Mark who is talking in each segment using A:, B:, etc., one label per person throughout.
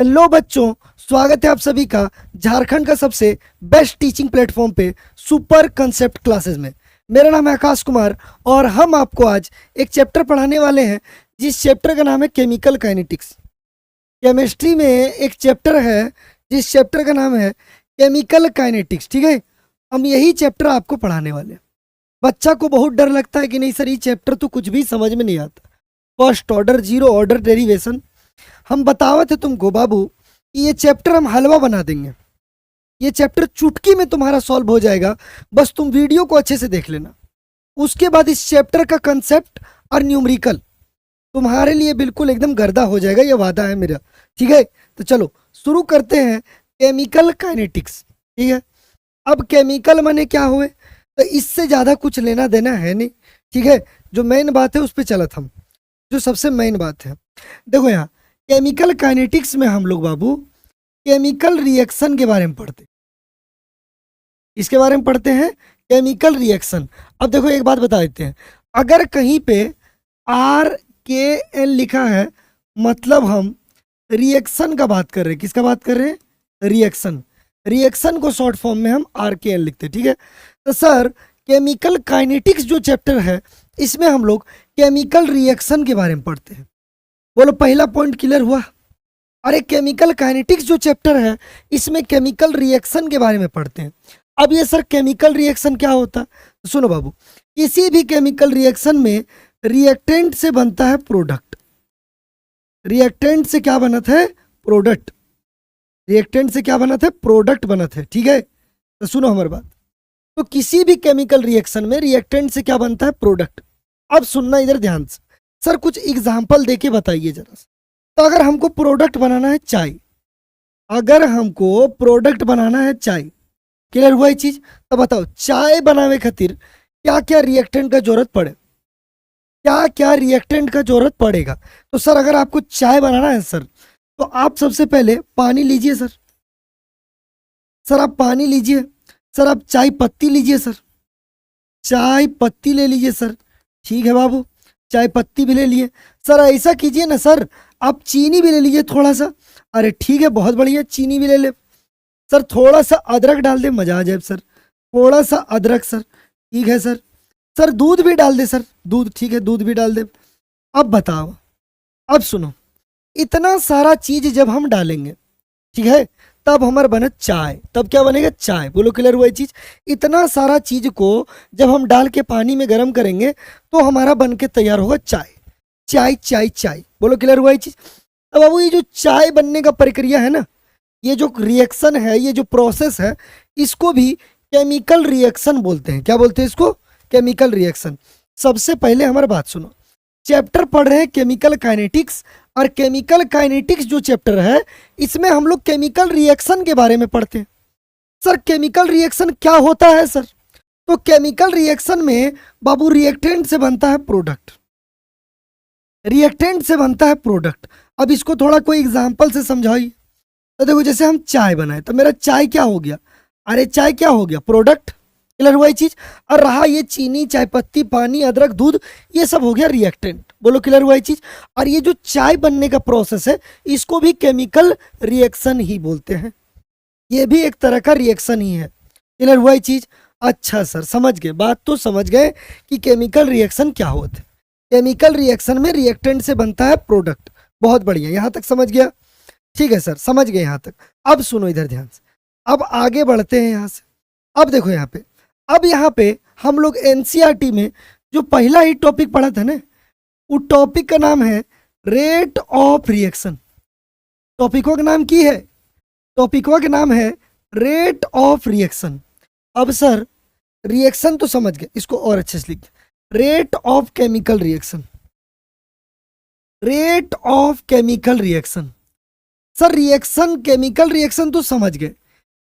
A: Hello बच्चों, स्वागत है आप सभी का झारखंड का सबसे बेस्ट टीचिंग प्लेटफॉर्म पे सुपर कंसेप्ट क्लासेस में। मेरा नाम है आकाश कुमार और हम आपको आज एक चैप्टर पढ़ाने वाले हैं जिस चैप्टर का नाम है केमिकल काइनेटिक्स। केमिस्ट्री में एक चैप्टर है जिस चैप्टर का नाम है केमिकल काइनेटिक्स। ठीक है, हम यही चैप्टर आपको पढ़ाने वाले हैं। बच्चा को बहुत डर लगता है कि नहीं सर ये चैप्टर तो कुछ भी समझ में नहीं आता, first order zero order derivation. हम बतावत है तुमको बाबू कि ये चैप्टर हम हलवा बना देंगे, ये चैप्टर चुटकी में तुम्हारा सॉल्व हो जाएगा, बस तुम वीडियो को अच्छे से देख लेना। उसके बाद इस चैप्टर का कंसेप्ट और न्यूमेरिकल तुम्हारे लिए बिल्कुल एकदम गर्दा हो जाएगा, ये वादा है मेरा। ठीक है, तो चलो शुरू करते हैं केमिकल काइनेटिक्स। ठीक है, अब केमिकल माने क्या हुए तो इससे ज़्यादा कुछ लेना देना है नहीं। ठीक है, जो मेन बात है उस पर चलत हम, जो सबसे मेन बात है देखो यहाँ केमिकल काइनेटिक्स में हम लोग बाबू केमिकल रिएक्शन के बारे में पढ़ते हैं। इसके बारे में पढ़ते हैं केमिकल रिएक्शन। अब देखो एक बात बता देते हैं, अगर कहीं पे RKN लिखा है मतलब हम रिएक्शन का बात कर रहे हैं। किसका बात कर रहे हैं? रिएक्शन। रिएक्शन को शॉर्ट फॉर्म में हम RKN लिखते हैं। ठीक है, तो सर केमिकल काइनेटिक्स जो चैप्टर है इसमें हम लोग केमिकल रिएक्शन के बारे में पढ़ते हैं। बोलो पहला पॉइंट क्लियर हुआ। अरे केमिकल काइनेटिक्स जो चैप्टर है इसमें केमिकल रिएक्शन के बारे में पढ़ते हैं। अब ये सर केमिकल रिएक्शन क्या होता है तो सुनो बाबू, किसी भी केमिकल रिएक्शन में रिएक्टेंट से बनता है प्रोडक्ट। रिएक्टेंट से क्या बनत है? प्रोडक्ट। रिएक्टेंट से क्या बनत है? प्रोडक्ट बनत है। ठीक है, तो सुनो हमारी बात। तो किसी भी केमिकल रिएक्शन में रिएक्टेंट से क्या बनता है? प्रोडक्ट। अब सुनना इधर ध्यान से, सर कुछ एग्जाम्पल देके बताइए जरा। तो अगर हमको प्रोडक्ट बनाना है चाय, अगर हमको प्रोडक्ट बनाना है चाय, क्लियर हुआ ये चीज? तो बताओ चाय बनावे खातिर क्या क्या रिएक्टेंट का जरूरत पड़े, क्या क्या रिएक्टेंट का जरूरत पड़ेगा? तो सर अगर आपको चाय बनाना है सर तो आप सबसे पहले पानी लीजिए सर। सर आप पानी लीजिए, सर आप चाय पत्ती लीजिए सर, चाय पत्ती ले लीजिए सर। ठीक है बाबू, चाय पत्ती भी ले लिए। सर ऐसा कीजिए ना सर, आप चीनी भी ले लीजिए थोड़ा सा। अरे ठीक है, बहुत बढ़िया, चीनी भी ले ले। सर थोड़ा सा अदरक डाल दे, मजा आ जाए सर, थोड़ा सा अदरक सर। ठीक है सर। सर दूध भी डाल दे सर, दूध, ठीक है दूध भी डाल दे। अब बताओ, अब सुनो, इतना सारा चीज जब हम डालेंगे, ठीक है, तब हमारा बने चाय। तब क्या बनेगा? चाय। बोलो क्लियर हुआ ये चीज? इतना सारा चीज को जब हम डाल के पानी में गर्म करेंगे तो हमारा बन के तैयार होगा चाय। चाय चाय चाय। बोलो क्लियर हुआ ये चीज? अब बाबू ये जो चाय बनने का प्रक्रिया है ना, ये जो रिएक्शन है, ये जो प्रोसेस है, इसको भी केमिकल रिएक्शन बोलते हैं। क्या बोलते हैं इसको? Chemical reaction. सबसे पहले हमारी बात सुनो, चैप्टर पढ़ रहे हैं केमिकल काइनेटिक्स, और केमिकल काइनेटिक्स जो चैप्टर है इसमें हम लोग केमिकल रिएक्शन के बारे में पढ़ते हैं। सर केमिकल रिएक्शन क्या होता है सर? तो केमिकल रिएक्शन में बाबू रिएक्टेंट से बनता है प्रोडक्ट। रिएक्टेंट से बनता है प्रोडक्ट। अब इसको थोड़ा कोई एग्जांपल से समझाइए। तो देखो जैसे हम चाय बनाए तो मेरा चाय क्या हो गया? अरे चाय क्या हो गया? प्रोडक्ट। क्लियर हुआ ये चीज? और रहा ये चीनी, चाय पत्ती, पानी, अदरक, दूध, ये सब हो गया रिएक्टेंट। बोलो क्लियर हुआ ये चीज? और ये जो चाय बनने का प्रोसेस है इसको भी केमिकल रिएक्शन ही बोलते हैं। ये भी एक तरह का रिएक्शन ही है। क्लियर हुआ ये चीज? अच्छा सर समझ गए, बात तो समझ गए कि केमिकल रिएक्शन क्या होता है। केमिकल रिएक्शन में रिएक्टेंट से बनता है प्रोडक्ट। बहुत बढ़िया, यहां तक समझ गया? ठीक है सर, समझ गए यहां तक। अब सुनो इधर ध्यान से, अब आगे बढ़ते हैं यहां से। अब देखो यहाँ पे, अब यहाँ पे हम लोग एनसीईआरटी में जो पहला ही टॉपिक पढ़ा था ना, वो टॉपिक का नाम है रेट ऑफ रिएक्शन। टॉपिकों का नाम की है? टॉपिकों का नाम है रेट ऑफ रिएक्शन। अब सर रिएक्शन तो समझ गए, इसको और अच्छे से लिख, rate of chemical reaction. Rate of chemical reaction. Sir reaction, chemical reaction तो समझ गए,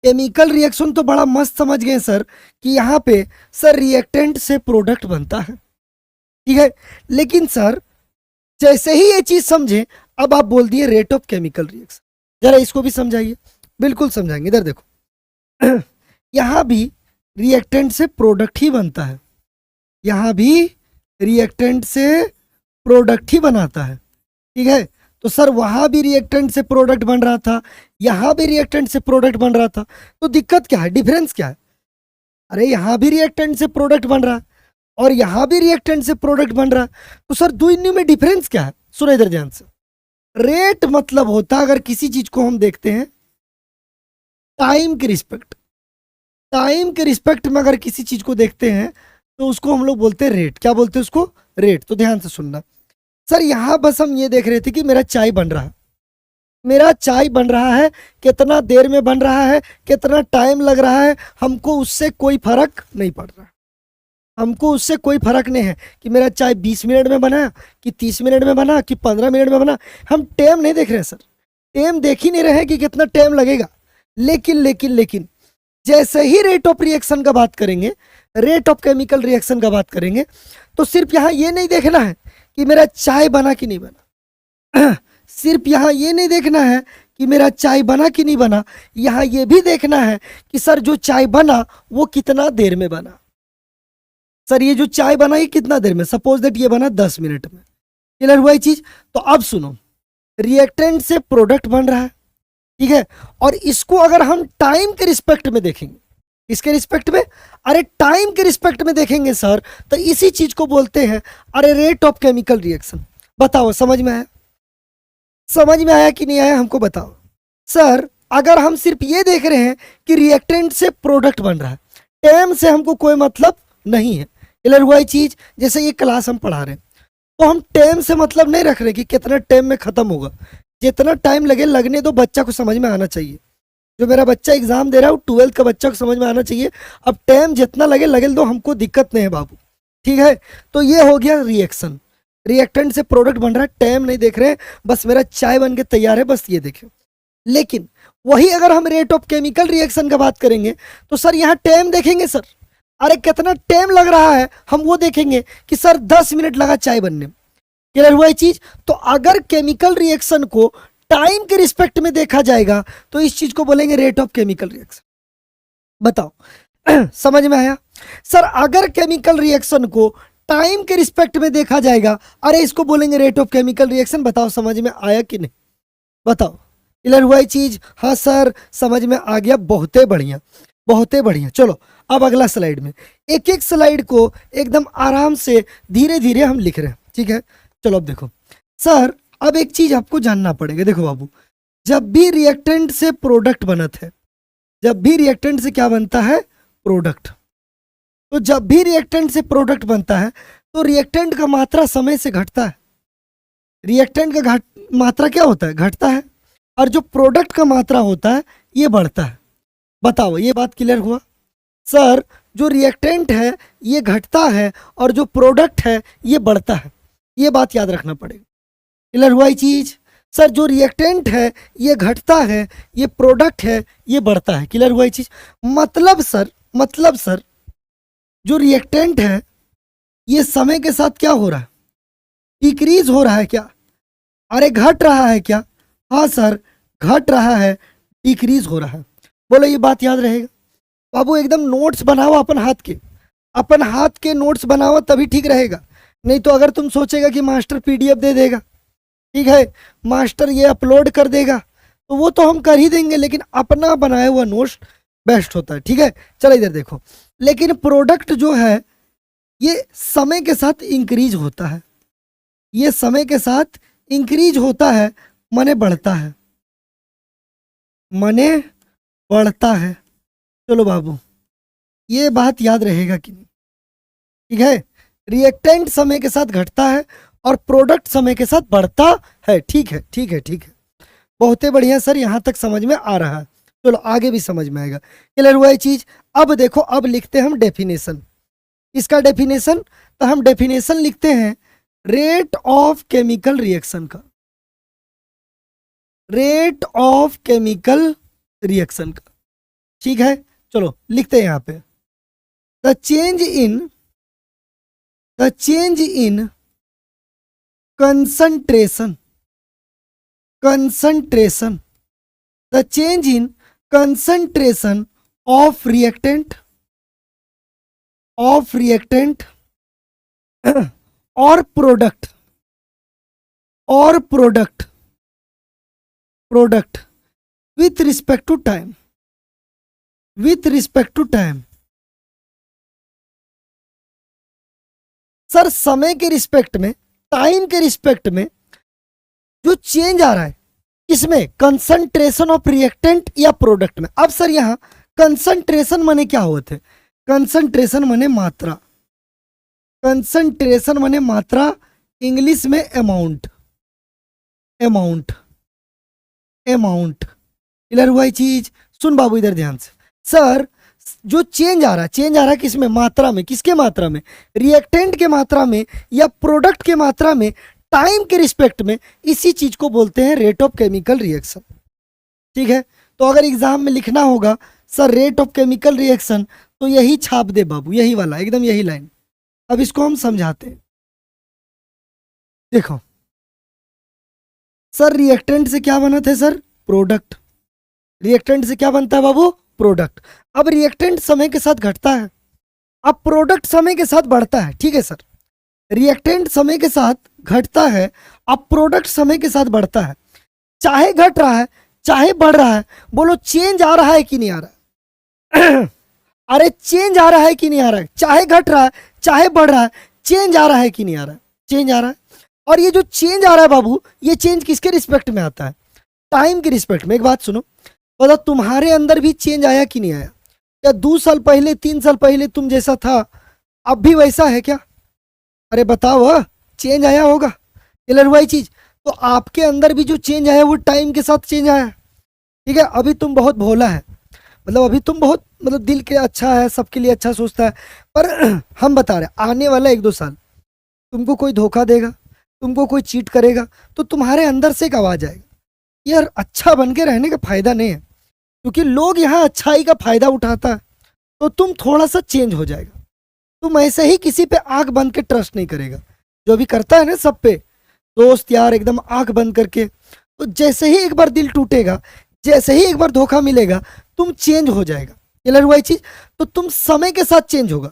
A: केमिकल रिएक्शन तो बड़ा मस्त समझ गए सर कि यहाँ पे सर रिएक्टेंट से प्रोडक्ट बनता है। ठीक है, लेकिन सर जैसे ही ये चीज समझे अब आप बोल दिए रेट ऑफ केमिकल रिएक्शन। जरा इसको भी समझाइए। बिल्कुल समझाएंगे, इधर देखो यहाँ भी रिएक्टेंट से प्रोडक्ट ही बनता है, यहाँ भी रिएक्टेंट से प्रोडक्ट ही बनाता है। ठीक है, तो सर वहां भी रिएक्टेंट से प्रोडक्ट बन रहा था, यहां भी रिएक्टेंट से प्रोडक्ट बन रहा था, तो दिक्कत क्या है, डिफरेंस क्या है? अरे यहां भी रिएक्टेंट से प्रोडक्ट बन रहा है और यहां भी रिएक्टेंट से प्रोडक्ट बन रहा है, तो सर दोनों में डिफरेंस क्या है? सुनो इधर ध्यान से। रेट मतलब होता है, अगर किसी चीज को हम देखते हैं टाइम के रिस्पेक्ट, टाइम के रिस्पेक्ट में अगर किसी चीज को देखते हैं तो उसको हम लोग बोलते हैं रेट। क्या बोलते हैं उसको? रेट। तो ध्यान से सुनना सर, यहां बस हम ये देख रहे थे कि मेरा चाय बन रहा है, मेरा चाय बन रहा है, कितना देर में बन रहा है, कितना टाइम लग रहा है, हमको उससे कोई फर्क नहीं पड़ रहा। हमको उससे कोई फर्क नहीं है कि मेरा चाय 20 मिनट में बना कि 30 मिनट में बना कि 15 मिनट में बना। हम टाइम नहीं देख रहे हैं सर, टाइम देख ही नहीं रहे हैं कि कितना टाइम लगेगा। लेकिन लेकिन लेकिन जैसे ही रेट ऑफ रिएक्शन का बात करेंगे, रेट ऑफ केमिकल रिएक्शन का बात करेंगे, तो सिर्फ यहाँ ये नहीं देखना है कि मेरा चाय बना कि नहीं बना सिर्फ यहाँ ये नहीं देखना है कि मेरा चाय बना कि नहीं बना, यहाँ ये भी देखना है कि सर जो चाय बना वो कितना देर में बना। सर ये जो चाय बना ये कितना देर में, सपोज दैट ये बना 10 मिनट में। क्लियर हुआ ये चीज? तो अब सुनो, रिएक्टेंट से प्रोडक्ट बन रहा है, ठीक है, और इसको अगर हम टाइम के रिस्पेक्ट में देखेंगे, इसके रिस्पेक्ट में, अरे टाइम के रिस्पेक्ट में देखेंगे सर, तो इसी चीज को बोलते हैं अरे रेट ऑफ केमिकल रिएक्शन। बताओ समझ में आया? समझ में आया कि नहीं आया, हमको बताओ। सर अगर हम सिर्फ ये देख रहे हैं कि रिएक्टेंट से प्रोडक्ट बन रहा है, टाइम से हमको कोई मतलब नहीं है। क्लियर हुआ ये चीज? जैसे ये क्लास हम पढ़ा रहे हैं तो हम टाइम से मतलब नहीं रख रहे कि कितना टाइम में खत्म होगा, जितना टाइम लगे लगने दो, बच्चा को समझ में आना चाहिए। जो मेरा बच्चा एग्जाम दे रहा है वो 12th का बच्चा को समझ में आना चाहिए। अब टाइम जितना लगे लगे दो, हमको दिक्कत नहीं है बाबू, ठीक है। तो ये हो गया रिएक्शन, रिएक्टेंट से प्रोडक्ट बन रहा है, टाइम नहीं देख रहे हैं, बस मेरा चाय बन के तैयार है, बस ये देखें। लेकिन वही अगर हम रेट ऑफ केमिकल रिएक्शन का बात करेंगे तो सर यहाँ टाइम देखेंगे सर, अरे कितना टाइम लग रहा है हम वो देखेंगे कि सर 10 मिनट लगा चाय बनने में। क्लियर हुआ ये चीज? तो अगर केमिकल रिएक्शन को टाइम के रिस्पेक्ट में देखा जाएगा तो इस चीज को बोलेंगे रेट ऑफ केमिकल रिएक्शन। बताओ समझ में आया? सर अगर केमिकल रिएक्शन को टाइम के रिस्पेक्ट में देखा जाएगा, अरे इसको बोलेंगे रेट ऑफ केमिकल रिएक्शन। बताओ समझ में आया कि नहीं? बताओ क्लियर हुआ ये चीज? हाँ सर समझ में आ गया, बहुते बढ़िया बहुते बढ़िया। चलो अब अगला स्लाइड में, एक एक स्लाइड को एकदम आराम से धीरे धीरे हम लिख रहे हैं, ठीक है। चलो अब देखो सर, अब एक चीज आपको जानना पड़ेगा। देखो बाबू, जब भी रिएक्टेंट से प्रोडक्ट बनत है, जब भी रिएक्टेंट से क्या बनता है? प्रोडक्ट। तो जब भी रिएक्टेंट से प्रोडक्ट बनता है तो रिएक्टेंट का मात्रा समय से घटता है। रिएक्टेंट का मात्रा क्या होता है? घटता है। और जो प्रोडक्ट का मात्रा होता है ये बढ़ता है। बताओ ये बात क्लियर हुआ? सर जो रिएक्टेंट है ये घटता है और जो प्रोडक्ट है ये बढ़ता है, ये बात याद रखना पड़ेगा। क्लियर हुआ ये चीज? सर जो रिएक्टेंट है ये घटता है, ये प्रोडक्ट है ये बढ़ता है। क्लियर हुआ ये चीज? मतलब सर जो रिएक्टेंट है ये समय के साथ क्या हो रहा है? डिक्रीज हो रहा है क्या? अरे घट रहा है क्या? हाँ सर घट रहा है, डिक्रीज हो रहा है। बोलो ये बात याद रहेगा? बाबू एकदम नोट्स बनाओ अपन हाथ के नोट्स बनाओ तभी ठीक रहेगा। नहीं तो अगर तुम सोचेगा कि मास्टर पीडीएफ दे देगा, ठीक है, मास्टर ये अपलोड कर देगा, तो वो तो हम कर ही देंगे, लेकिन अपना बनाया हुआ नोट्स बेस्ट होता है, ठीक है। चलो इधर देखो, लेकिन प्रोडक्ट जो है ये समय के साथ इंक्रीज होता है, ये समय के साथ इंक्रीज होता है, माने बढ़ता है, माने बढ़ता है। चलो बाबू ये बात याद रहेगा कि नहीं? ठीक है, रिएक्टेंट समय के साथ घटता है और प्रोडक्ट समय के साथ बढ़ता है। ठीक है ठीक है ठीक है, बहुत ही बढ़िया सर, यहां तक समझ में आ रहा है। चलो आगे भी समझ में आएगा। क्लियर हुआ ये चीज? अब देखो, अब लिखते हैं हम डेफिनेशन। इसका डेफिनेशन, तो हम डेफिनेशन लिखते हैं रेट ऑफ केमिकल रिएक्शन का, रेट ऑफ केमिकल रिएक्शन का, ठीक है। चलो लिखते हैं यहां पे, the change in concentration, the change in concentration of reactant और product product with respect to time, with respect to time. Sir समय के रिस्पेक्ट में, टाइम के रिस्पेक्ट में जो चेंज आ रहा है किसमें, कंसंट्रेशन ऑफ रिएक्टेंट या प्रोडक्ट में। अब सर यहां कंसंट्रेशन माने क्या होते हैं, कंसंट्रेशन माने मात्रा, कंसंट्रेशन माने मात्रा, इंग्लिश में अमाउंट, अमाउंट, अमाउंट। क्लियर हुआ ये चीज। सुन बाबू इधर ध्यान से। सर जो चेंज आ रहा है, चेंज आ रहा है किसमें, मात्रा में। किसके मात्रा में, रिएक्टेंट के मात्रा में या प्रोडक्ट के मात्रा में, टाइम के रिस्पेक्ट में। इसी चीज को बोलते हैं रेट ऑफ केमिकल रिएक्शन। ठीक है, तो अगर एग्जाम में लिखना होगा sir rate of chemical reaction, तो यही छाप दे बाबू, यही वाला, एकदम यही लाइन। अब इसको हम समझाते हैं। देखो सर रिएक्टेंट से क्या बनता है सर, प्रोडक्ट। रिएक्टेंट से क्या बनता है बाबू, प्रोडक्ट। अब रिएक्टेंट समय के साथ घटता है, अब प्रोडक्ट समय के साथ बढ़ता है। ठीक है सर, रिएक्टेंट समय के साथ घटता है, अब प्रोडक्ट समय के साथ बढ़ता है। चाहे घट रहा है चाहे बढ़ रहा है, बोलो चेंज आ रहा है कि नहीं आ रहा है अरे चेंज आ रहा है कि नहीं आ रहा है, चाहे घट रहा है चाहे बढ़ रहा है, चेंज आ रहा है कि नहीं आ रहा है, चेंज आ रहा है। और ये जो चेंज आ रहा है बाबू, ये चेंज किसके रिस्पेक्ट में आता है, टाइम के रिस्पेक्ट में। एक बात सुनो, बताओ तुम्हारे अंदर भी चेंज आया कि नहीं आया, क्या 2 साल पहले 3 साल पहले तुम जैसा था अब भी वैसा है क्या, अरे बताओ, चेंज आया होगा। क्लियर हुआ ये चीज। तो आपके अंदर भी जो चेंज आया वो टाइम के साथ चेंज आया। ठीक है, अभी तुम बहुत भोला है, मतलब अभी तुम बहुत मतलब दिल के अच्छा है, सबके लिए अच्छा सोचता है, पर हम बता रहे आने वाला 1-2 साल तुमको कोई धोखा देगा, तुमको कोई चीट करेगा, तो तुम्हारे अंदर से एक आवाज आएगा, यार अच्छा बन के रहने का फायदा नहीं है, क्योंकि लोग यहाँ अच्छाई का फायदा उठाता है, तो तुम थोड़ा सा चेंज हो जाएगा। तुम ऐसे ही किसी पे आंख बंद के ट्रस्ट नहीं करेगा, जो भी करता है ना सब पे, दोस्त यार एकदम आंख बंद करके, तो जैसे ही एक बार दिल टूटेगा, जैसे ही एक बार धोखा मिलेगा, तुम चेंज हो जाएगा। क्लियर हुआ ये चीज। तो तुम समय के साथ चेंज होगा,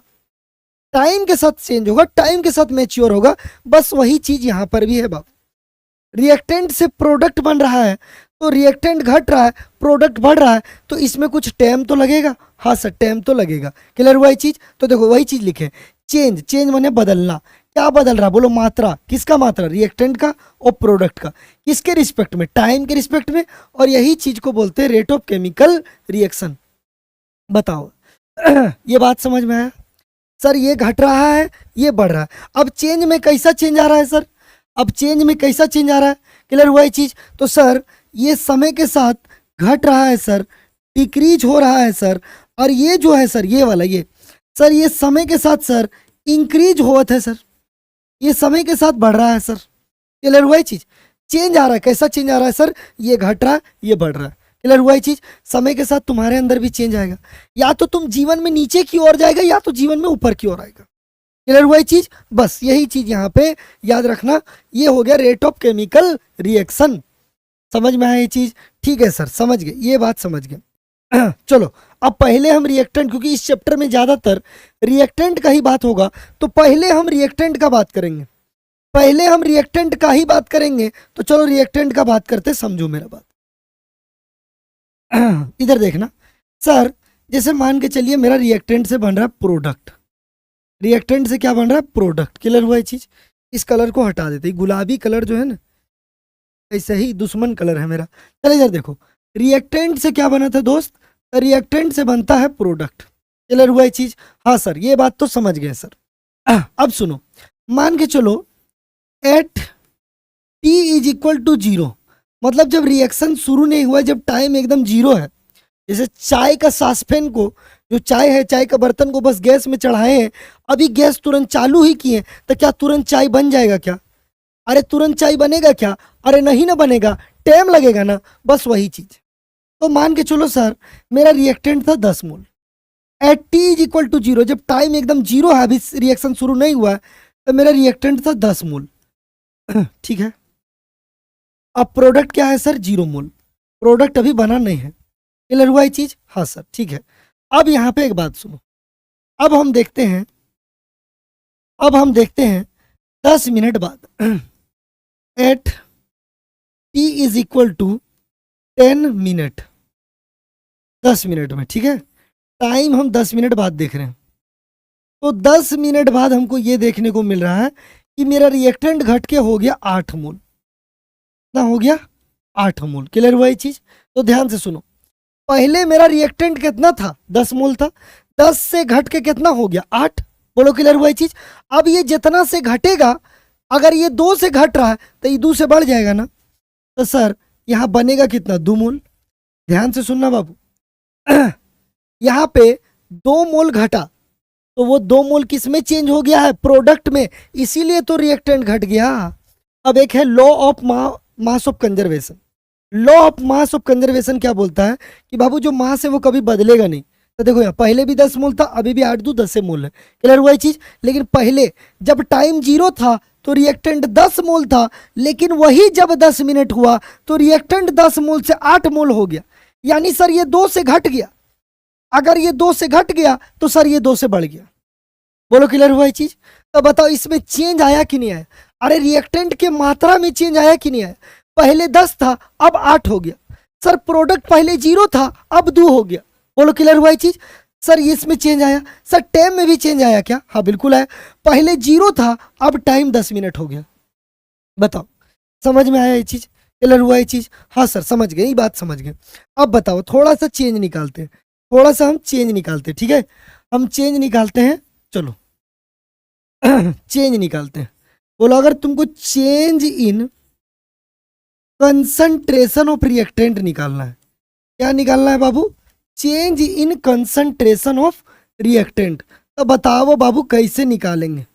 A: टाइम के साथ चेंज होगा, टाइम के साथ मैच्योर होगा। बस वही चीज यहां पर भी है बाबू। रिएक्टेंट से प्रोडक्ट बन रहा है, तो रिएक्टेंट घट रहा है, प्रोडक्ट बढ़ रहा है, तो इसमें कुछ टाइम तो लगेगा। हाँ सर टाइम तो लगेगा। क्लियर हुआ ये चीज। तो देखो वही चीज लिखे, चेंज, चेंज माने बदलना। क्या बदल रहा, बोलो मात्रा। किसका मात्रा, रिएक्टेंट का और प्रोडक्ट का। किसके रिस्पेक्ट में, टाइम के रिस्पेक्ट में। और यही चीज को बोलते हैं रेट ऑफ केमिकल रिएक्शन। बताओ ये बात समझ में आया। सर ये घट रहा है, ये बढ़ रहा है। अब चेंज में कैसा चेंज आ रहा है सर, अब चेंज में कैसा चेंज आ रहा है। क्लियर हुआ ये चीज। तो सर ये समय के साथ घट रहा है सर, डिक्रीज हो रहा है सर। और ये जो है सर, ये वाला, ये सर ये समय के साथ सर इंक्रीज होता है सर, ये समय के साथ बढ़ रहा है सर। क्लियर हुआ ये चीज। चेंज आ रहा है, कैसा चेंज आ रहा है सर, ये घट रहा है, ये बढ़ रहा है। क्लियर हुआ ये चीज। समय के साथ तुम्हारे अंदर भी चेंज आएगा, या तो तुम जीवन में नीचे की ओर जाएगा, या तो जीवन में ऊपर की ओर आएगा। क्लियर हुआ ये चीज। बस यही चीज यहाँ पे याद रखना। ये हो गया रेट ऑफ केमिकल रिएक्शन। समझ में आया ये चीज। ठीक है सर, समझ गए, ये बात समझ गए। चलो अब पहले हम रिएक्टेंट, क्योंकि इस चैप्टर में ज्यादातर रिएक्टेंट का ही बात होगा, तो पहले हम रिएक्टेंट का बात करेंगे, पहले हम रिएक्टेंट का ही बात करेंगे। तो चलो रिएक्टेंट का बात करते, समझो मेरा बात। इधर देखना सर, जैसे मान के चलिए मेरा रिएक्टेंट से बन रहा है प्रोडक्ट, रिएक्टेंट से क्या बन रहा है, प्रोडक्ट। क्लियर हुआ ये चीज। इस कलर को हटा देते, गुलाबी कलर जो है ना, ऐसे ही दुश्मन कलर है मेरा। चलिए इधर देखो, रिएक्टेंट से क्या बना था दोस्त, रिएक्टेंट से बनता है प्रोडक्ट। क्लियर हुआ ये चीज। हाँ सर ये बात तो समझ गए सर। अब सुनो, मान के चलो at T is equal to 0, मतलब जब रिएक्शन शुरू नहीं हुआ, जब टाइम एकदम 0 है। जैसे चाय का सासपेन को, जो चाय है, चाय का बर्तन को बस गैस में चढ़ाए हैं, अभी गैस तुरंत चालू ही किए, तो क्या तुरंत चाय बन जाएगा क्या, अरे तुरंत चाय बनेगा क्या, अरे नहीं ना बनेगा, टाइम लगेगा ना। बस वही चीज। तो मान के चलो सर मेरा रिएक्टेंट था 10 mole, at T is equal to 0, जब टाइम एकदम 0 है, अभी रिएक्शन शुरू नहीं हुआ है, तो मेरा रिएक्टेंट था 10 मोल। ठीक है, अब प्रोडक्ट क्या है सर, 0 मोल, प्रोडक्ट अभी बना नहीं है। क्लियर हुआ ये चीज। हाँ सर ठीक है। अब यहाँ पे एक बात सुनो, अब हम देखते हैं, अब हम देखते हैं 10 मिनट बाद at T is equal to 10 minute, 10 minute में, ठीक है। टाइम हम 10 मिनट बाद देख रहे हैं, तो 10 मिनट बाद हमको ये देखने को मिल रहा है कि मेरा रिएक्टेंट घट के हो गया 8 मोल। कितना हो गया? 8 मोल। क्लियर हुआ ये चीज? तो ध्यान से सुनो, पहले मेरा रिएक्टेंट कितना था? 10 मोल था, 10 से घट के कितना हो गया? 8। बोलो क्लियर हुआ ये चीज? अब ये जितना से घटेगा, अगर ये 2 से घट रहा है तो ये 2 से बढ़ जाएगा ना, तो सर यहाँ बनेगा कितना? 2 मोल। ध्यान से सुनना बाबू, यहाँ पे 2 मोल घटा, तो वो 2 मोल किस में चेंज हो गया है? प्रोडक्ट में, इसीलिए तो रिएक्टेंट घट गया। अब एक है law of mass of conservation. Law of mass of conservation क्या बोलता है कि बाबू जो मास है वो कभी बदलेगा नहीं। तो देखो यहाँ पहले भी 10 मोल था, अभी भी 8 2 10 से मोल है। क्लियर हुआ ये चीज? लेकिन पहले जब टाइम 0 था तो रिएक्टेंट 10 मोल था, लेकिन वही जब 10 मिनट हुआ तो रिएक्टेंट 10 मोल से 8 मोल हो गया। यानी सर ये 2 से घट गया। अगर ये 2 से घट गया तो सर ये 2 से बढ़ गया। बोलो क्लियर हुआ ये चीज? तो बताओ इसमें चेंज आया कि नहीं आया? अरे रिएक्टेंट के मात्रा में चेंज आया कि नहीं आया? पहले 10 था, अब 8 हो गया। सर प्रोडक्ट पहले 0 था, अब 2 हो गया। बोलो क्लियर हुआ ये चीज? सर इसमें चेंज आया। सर टाइम में भी चेंज आया क्या? हाँ बिल्कुल आया। पहले 0 था, अब टाइम 10 मिनट हो गया। बताओ समझ में आया ये चीज? क्लियर हुआ ये चीज? हाँ सर समझ गए, ये बात समझ गए। अब बताओ थोड़ा सा चेंज निकालते हैं, थोड़ा सा हम चेंज निकालते हैं, ठीक है। हम चेंज निकालते हैं, चलो चेंज निकालते हैं। बोलो अगर तुमको change in concentration of reactant निकालना है, क्या निकालना है बाबू? Change in concentration of reactant. तो बताओ बाबू कैसे निकालेंगे?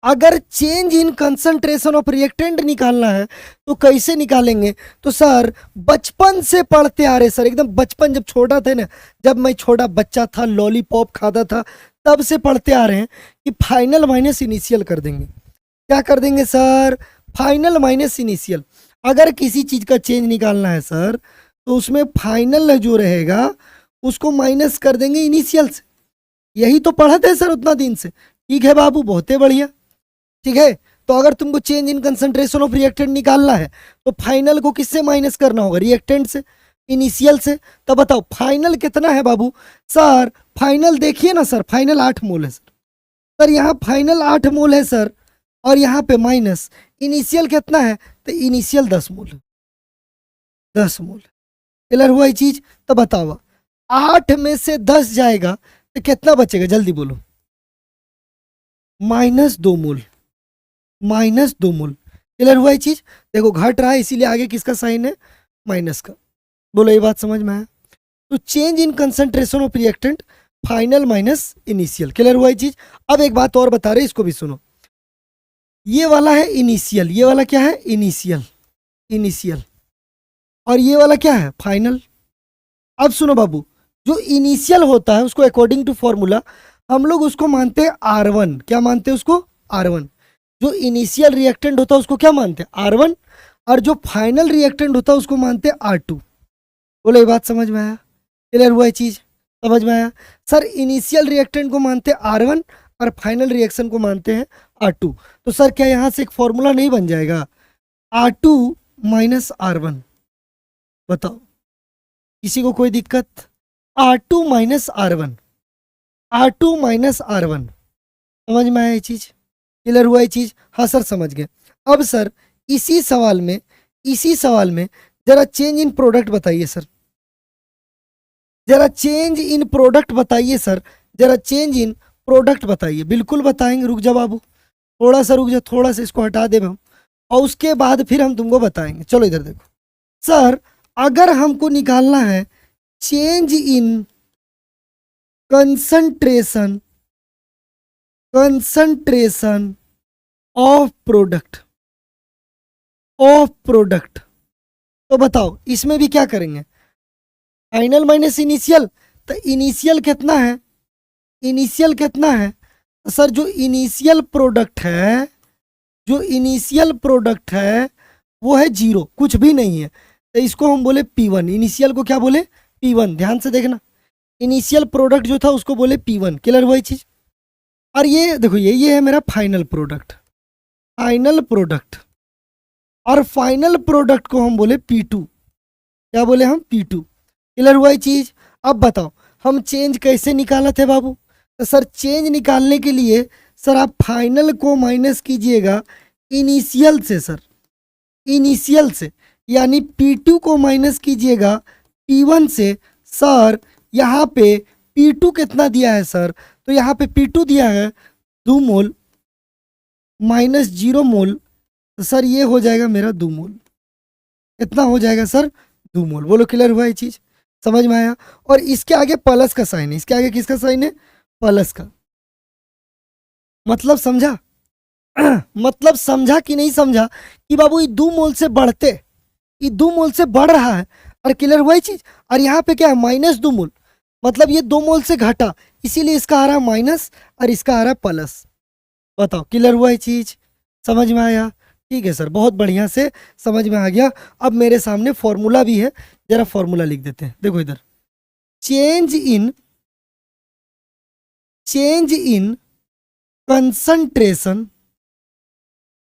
A: अगर change in concentration of reactant निकालना है तो कैसे निकालेंगे? तो सर बचपन से पढ़ते आ रहे सर, एकदम बचपन जब छोटा थे ना, जब मैं छोटा बच्चा था लॉलीपॉप खाता था, तब से पढ़ते आ रहे हैं कि फाइनल माइनस इनिशियल कर देंगे। क्या कर देंगे सर? Final minus initial. अगर किसी चीज का चेंज निकालना है सर तो उसमें फाइनल जो रहेगा उसको माइनस कर देंगे इनिशियल से। यही तो पढ़ा थे सर उतना दिन से। ठीक है बाबू, बहुत ही बढ़िया। ठीक है, तो अगर तुमको change in concentration of reactant निकालना है तो फाइनल को किससे माइनस करना होगा? रिएक्टेंट से, इनिशियल से। तो बताओ फाइनल कितना है बाबू? सर फाइनल देखिए ना सर, फाइनल 8 मोल है सर। सर यहाँ फाइनल 8 मोल है सर, और यहाँ पे माइनस इनिशियल कितना है? तो इनिशियल 10 मोल है, 10 मोल। क्लियर हुआ ये चीज? तो बताओ 8 में से 10 जाएगा तो कितना बचेगा? जल्दी बोलो। -2 मोल, -2 मोल। क्लियर हुआ ये चीज? देखो घट रहा है, इसीलिए आगे किसका साइन है? माइनस का। बोलो ये बात समझ में आया? तो change in concentration of reactant, final minus initial. Clear हुआ ये चीज? अब एक बात और बता रहे, इसको भी सुनो। ये वाला है इनिशियल, ये वाला क्या है? Initial, initial. और ये वाला क्या है? फाइनल। अब सुनो बाबू, जो इनिशियल होता है उसको अकॉर्डिंग टू फॉर्मूला हम लोग उसको मानते हैं R1। क्या मानते हैं उसको? R1। जो इनिशियल रिएक्टेंट होता है उसको क्या मानते हैं? R1। और जो फाइनल रिएक्टेंट होता है उसको मानते हैं R2। बोलो ये बात समझ में आया? क्लियर हुआ ये चीज? समझ में आया? सर इनिशियल रिएक्टेंट को मानते हैं R1 और फाइनल रिएक्शन को मानते हैं R2। तो सर क्या यहाँ से एक फॉर्मूला नहीं बन जाएगा? R2 minus R1। बताओ किसी को कोई दिक्कत? R2 minus R1, R2 minus R1। समझ में आया ये चीज? क्लियर हुआ ये चीज? हाँ सर समझ गए। अब सर इसी सवाल में जरा चेंज इन प्रोडक्ट बताइए सर, जरा चेंज इन प्रोडक्ट बताइए सर, जरा चेंज इन प्रोडक्ट बताइए। बिल्कुल बताएंगे, रुक जा बाबू, थोड़ा सा रुक जा, थोड़ा सा इसको हटा दे हम, और उसके बाद फिर हम तुमको बताएंगे। चलो इधर देखो सर, अगर हमको निकालना है change in concentration of product, तो बताओ इसमें भी क्या करेंगे? Final minus initial. तो इनिशियल कितना है? इनिशियल कितना है? तो सर जो इनिशियल प्रोडक्ट है वो है 0, कुछ भी नहीं है, तो इसको हम बोले P1। इनिशियल को क्या बोले? P1। ध्यान से देखना, इनिशियल प्रोडक्ट जो था उसको बोले P1। क्लियर हुआ ये चीज? और ये देखो ये है मेरा फाइनल प्रोडक्ट, और फाइनल प्रोडक्ट को हम बोले P2। क्या बोले हम, P2। क्लियर हुआ ये चीज। अब बताओ हम चेंज कैसे निकाला थे बाबू। तो सर चेंज निकालने के लिए सर आप फाइनल को माइनस कीजिएगा इनिशियल से सर, इनिशियल से, यानी P2 को माइनस कीजिएगा P1 से। सर यहाँ पे P2 कितना दिया है सर, तो यहाँ पे P2 दिया है 2 मोल माइनस 0 मोल, तो सर ये हो जाएगा मेरा 2 मोल। कितना हो जाएगा सर, 2 मोल। बोलो क्लियर हुआ ये चीज, समझ में आया। और इसके आगे प्लस का साइन है, इसके आगे किसका साइन है, प्लस का। मतलब समझा मतलब समझा कि नहीं समझा कि बाबू ये 2 मोल से बढ़ते, ये 2 मोल से बढ़ रहा है। और क्लियर हुआ ये चीज। और यहाँ पे क्या है, -2 मोल, मतलब ये 2 मोल से घटा, इसीलिए इसका आ रहा है माइनस और इसका आ रहा है प्लस। बताओ क्लियर हुआ ये चीज, समझ में आया। ठीक है सर, बहुत बढ़िया से समझ में आ गया। अब मेरे सामने फॉर्मूला भी है, जरा फॉर्मूला लिख देते हैं। देखो इधर, change in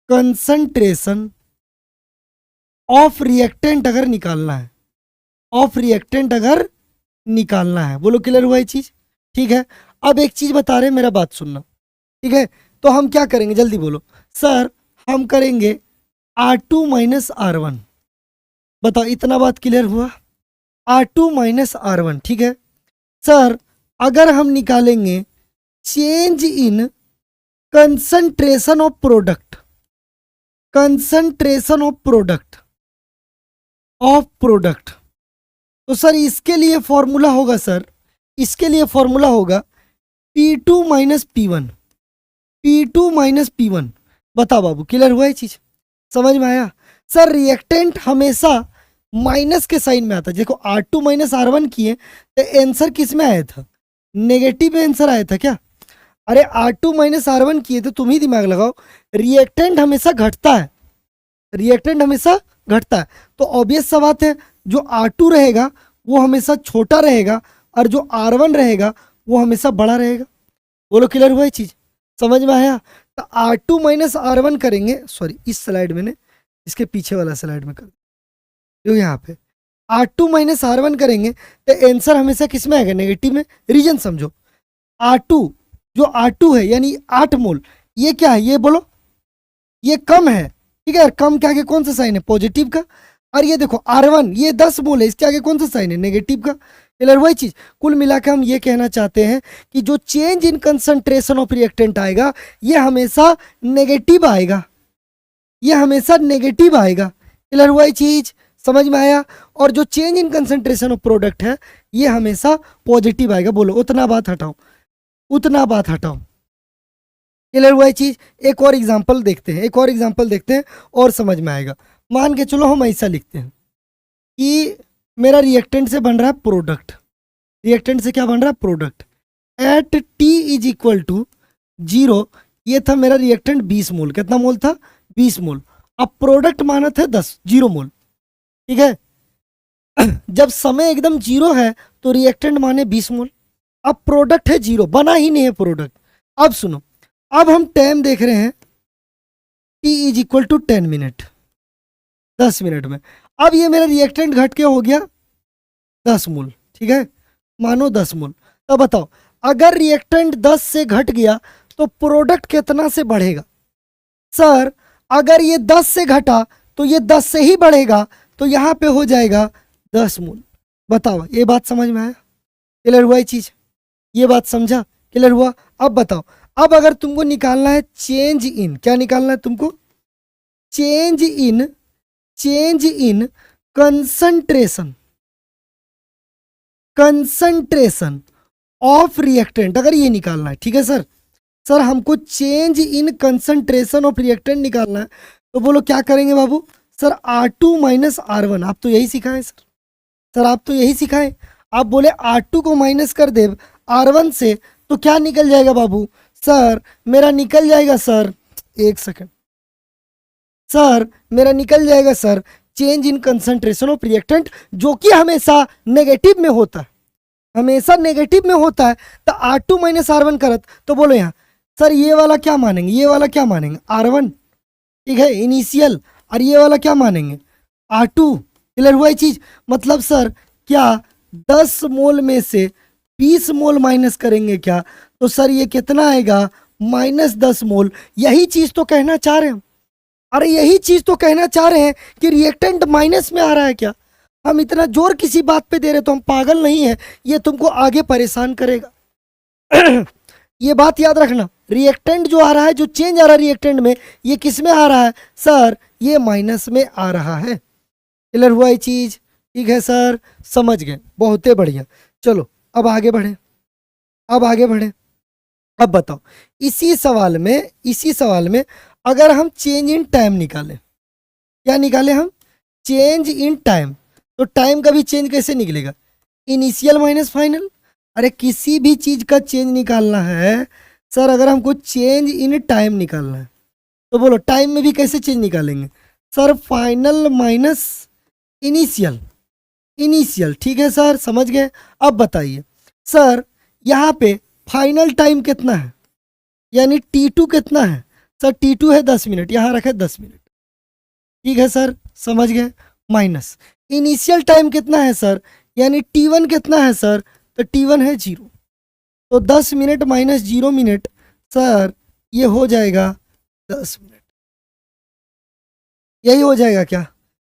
A: concentration of reactant अगर निकालना है, ऑफ रिएक्टेंट अगर निकालना है। बोलो क्लियर हुआ ये चीज। ठीक है, अब एक चीज बता रहे हैं, मेरा बात सुनना। ठीक है, तो हम क्या करेंगे, जल्दी बोलो सर। हम करेंगे R2 माइनस R1। बताओ इतना बात क्लियर हुआ, R2 माइनस R1। ठीक है सर, अगर हम निकालेंगे change in concentration of product, concentration of product, तो सर इसके लिए फॉर्मूला होगा सर, इसके लिए फॉर्मूला होगा P2 minus P1, P2 minus P1। बताओ बाबू क्लियर हुआ ये चीज, समझ में आया। सर रिएक्टेंट हमेशा माइनस के साइन में आता है। देखो R2 माइनस R1 किए तो आंसर किस में आया था, नेगेटिव में आंसर आया था क्या। अरे R2 माइनस R1 किए तो तुम ही दिमाग लगाओ, रिएक्टेंट हमेशा घटता है, रिएक्टेंट हमेशा घटता है। तो ऑब्वियस सा बात है, जो R2 रहेगा वो हमेशा छोटा रहेगा और जो R1 रहेगा वो हमेशा बड़ा रहेगा। बोलो क्लियर हुआ ये चीज, समझ में आया। तो R2 माइनस R1 करेंगे, सॉरी इस स्लाइड में ने, इसके पीछे वाला स्लाइड में कर दो, यहाँ पे R2 माइनस R1 करेंगे तो आंसर हमेशा किस में आएगा, नेगेटिव में। रीजन समझो, R2 जो R2 है यानी 8 मोल, ये क्या है, ये बोलो, ये कम है। ठीक है, कम के आगे कौन सा साइन है, पॉजिटिव का। और ये देखो R1 ये 10 मोल है, इसके आगे कौन सा साइन है, नेगेटिव का। क्लियर वही चीज। कुल मिलाकर हम ये कहना चाहते हैं कि जो change in concentration of reactant आएगा ये हमेशा नेगेटिव आएगा, ये हमेशा नेगेटिव आएगा। क्लियर हुआ ये चीज, समझ में आया। और जो change in concentration of product है ये हमेशा पॉजिटिव आएगा। बोलो उतना बात हटाओ, उतना बात हटाओ। क्लियर हुआ ये चीज। एक और एग्जांपल देखते हैं, एक और एग्जांपल देखते हैं और समझ में आएगा। मान के चलो हम ऐसा लिखते हैं कि मेरा रिएक्टेंट से बन रहा है प्रोडक्ट, रिएक्टेंट से क्या बन रहा है, product. At T is equal to 0, ये था मेरा रिएक्टेंट 20 मोल। कितना मोल था, 20 मोल। अब प्रोडक्ट माना था 0 मोल। ठीक है जब समय एकदम 0 है तो रिएक्टेंट माने 20 मोल। अब प्रोडक्ट है 0, बना ही नहीं है प्रोडक्ट। अब सुनो, अब हम टाइम देख रहे हैं T is equal to 10 minute, 10 minute में। अब ये मेरा रिएक्टेंट घट के हो गया 10 मोल। ठीक है, मानो 10 मोल। तो बताओ अगर रिएक्टेंट 10 से घट गया तो प्रोडक्ट कितना से बढ़ेगा। सर अगर ये 10 से घटा तो ये 10 से ही बढ़ेगा, तो यहाँ पे हो जाएगा 10 मोल। बताओ ये बात समझ में आया, क्लियर हुआ ये चीज, ये बात समझा, क्लियर हुआ। अब बताओ, अब अगर तुमको निकालना है चेंज इन, क्या निकालना है तुमको, change in concentration of reactant, अगर ये निकालना है। ठीक है सर, सर हमको change in concentration of reactant निकालना है, तो बोलो क्या करेंगे बाबू। सर R2 माइनस R1, आप तो यही सिखाएं सर, सर आप तो यही सिखाएं। आप बोले R2 को माइनस कर दे R1 से तो क्या निकल जाएगा बाबू। सर मेरा निकल जाएगा सर, एक सेकंड, सर मेरा निकल जाएगा sir change in concentration of reactant, जो कि हमेशा नेगेटिव में होता है, हमेशा नेगेटिव में होता है। तो R2 माइनस R1 करत, तो बोलो यहाँ सर ये वाला क्या मानेंगे, ये वाला क्या मानेंगे R1, ठीक है इनिशियल, और ये वाला क्या मानेंगे R2। क्लियर हुआ ये चीज? मतलब सर क्या 10 मोल में से 20 मोल माइनस करेंगे क्या, तो सर ये कितना आएगा, -10 मोल। यही चीज तो कहना चाह रहे हैं हम। अरे यही चीज तो कहना चाह रहे हैं कि रिएक्टेंट माइनस में आ रहा है क्या। हम इतना जोर किसी बात पे दे रहे तो हम पागल नहीं है, ये तुमको आगे परेशान करेगा। ये बात याद रखना, रिएक्टेंट जो आ रहा है, जो चेंज आ रहा है रिएक्टेंट में, ये किस में आ रहा है सर, ये माइनस में आ रहा है। क्लियर हुआ ये चीज? ठीक है सर, समझ गए, बहुत ही बढ़िया। चलो अब आगे बढ़े, अब आगे बढ़े। अब बताओ इसी सवाल में अगर हम चेंज इन टाइम निकालें, क्या निकालें हम, चेंज इन टाइम, तो टाइम का भी चेंज कैसे निकलेगा, इनिशियल माइनस फाइनल। अरे किसी भी चीज का चेंज निकालना है सर, अगर हमको चेंज इन टाइम निकालना है तो बोलो टाइम में भी कैसे चेंज निकालेंगे sir, final minus initial, initial. ठीक है सर, समझ गए। अब बताइए सर, यहाँ पे फाइनल टाइम कितना है, यानी T2 कितना है सर, T2 है 10 मिनट, यहाँ रखे 10 मिनट। ठीक है सर, समझ गए। माइनस इनिशियल टाइम कितना है सर, यानी T1 कितना है सर, तो T1 है 0। तो 10 मिनट माइनस 0 मिनट सर, ये हो जाएगा 10 मिनट। यही हो जाएगा क्या?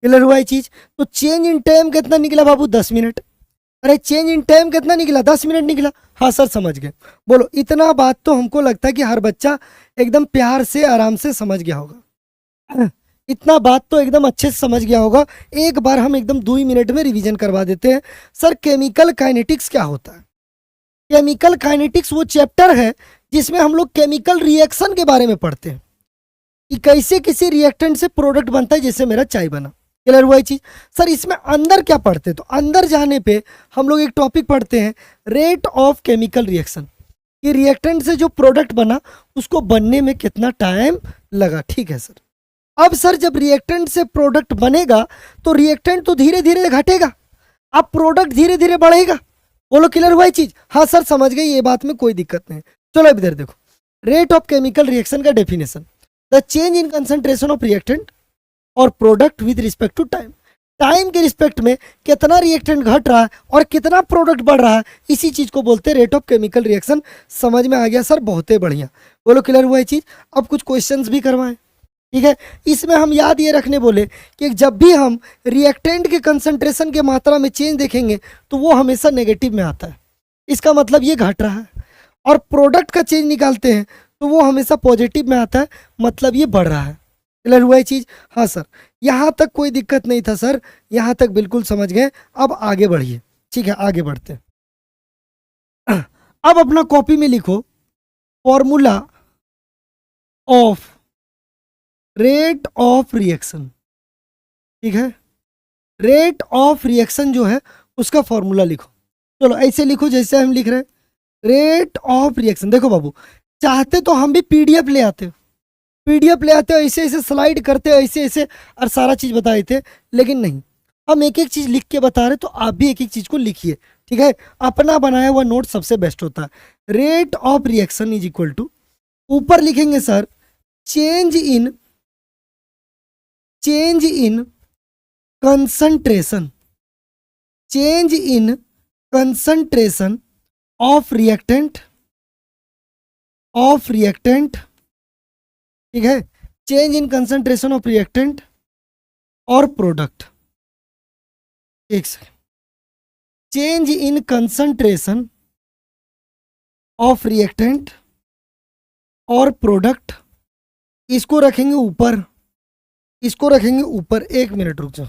A: क्लियर हुआ ये चीज? तो चेंज इन टाइम कितना निकला बाबू, 10 मिनट। अरे चेंज इन टाइम कितना निकला, 10 मिनट निकला। हाँ सर, समझ गए। बोलो इतना बात तो हमको लगता है कि हर बच्चा एकदम प्यार से आराम से समझ गया होगा। इतना बात तो एकदम अच्छे से समझ गया होगा। एक बार हम एकदम 2 मिनट में रिवीजन करवा देते हैं। सर केमिकल काइनेटिक्स क्या होता है? केमिकल काइनेटिक्स वो चैप्टर है जिसमें हम लोग केमिकल रिएक्शन के बारे में पढ़ते हैं कि कैसे किसी रिएक्टेंट से प्रोडक्ट बनता है, जैसे मेरा चाय बना। क्लियर हुआ ये चीज? सर इसमें अंदर क्या पढ़ते हैं, तो अंदर जाने पे हम लोग एक टॉपिक पढ़ते हैं, रेट ऑफ केमिकल रिएक्शन, कि रिएक्टेंट से जो प्रोडक्ट बना उसको बनने में कितना टाइम लगा। ठीक है सर। अब सर जब रिएक्टेंट से प्रोडक्ट बनेगा तो रिएक्टेंट तो धीरे धीरे घटेगा, अब प्रोडक्ट धीरे धीरे बढ़ेगा। बोलो क्लियर हुआ ये चीज? हाँ सर, समझ गए, ये बात में कोई दिक्कत नहीं। चलो अब इधर देखो, रेट ऑफ केमिकल रिएक्शन का definition, the change in concentration of reactant और product with respect to time. Time के रिस्पेक्ट में कितना रिएक्टेंट घट रहा है और कितना प्रोडक्ट बढ़ रहा है, इसी चीज को बोलते हैं रेट ऑफ केमिकल रिएक्शन। समझ में आ गया सर? बहुत ही बढ़िया। बोलो क्लियर हुआ ये चीज? अब कुछ क्वेश्चंस भी करवाएं। ठीक है, इसमें हम याद ये रखने बोले कि जब भी हम रिएक्टेंट के कंसंट्रेशन के मात्रा में चेंज देखेंगे तो वो हमेशा नेगेटिव में आता है, इसका मतलब ये घट रहा है। और प्रोडक्ट का चेंज निकालते हैं तो वो हमेशा पॉजिटिव में आता है, मतलब ये बढ़ रहा है। क्लियर हुआ ये चीज? हाँ सर, यहाँ तक कोई दिक्कत नहीं था सर, यहाँ तक बिल्कुल समझ गए। अब आगे बढ़िए। ठीक है, आगे बढ़ते हैं। अब अपना कॉपी में लिखो formula of rate of reaction. ठीक है, रेट ऑफ रिएक्शन जो है उसका फॉर्मूला लिखो। चलो ऐसे लिखो जैसे हम लिख रहे हैं, रेट ऑफ रिएक्शन। देखो बाबू, चाहते तो हम भी पीडीएफ ले आते हो, पीडीएफ ले आते हो, ऐसे ऐसे स्लाइड करते हो, ऐसे ऐसे और सारा चीज बता देते, लेकिन नहीं, हम एक एक चीज लिख के बता रहे, तो आप भी एक एक चीज को लिखिए। ठीक है, अपना बनाया हुआ नोट सबसे बेस्ट होता है। Rate of reaction is equal to, ऊपर लिखेंगे sir change in concentration, change in concentration of reactant, ठीक है, change in concentration of reactant और प्रोडक्ट। एक second, change in concentration of reactant और प्रोडक्ट, इसको रखेंगे ऊपर, इसको रखेंगे ऊपर। 1 मिनट रुक जाओ,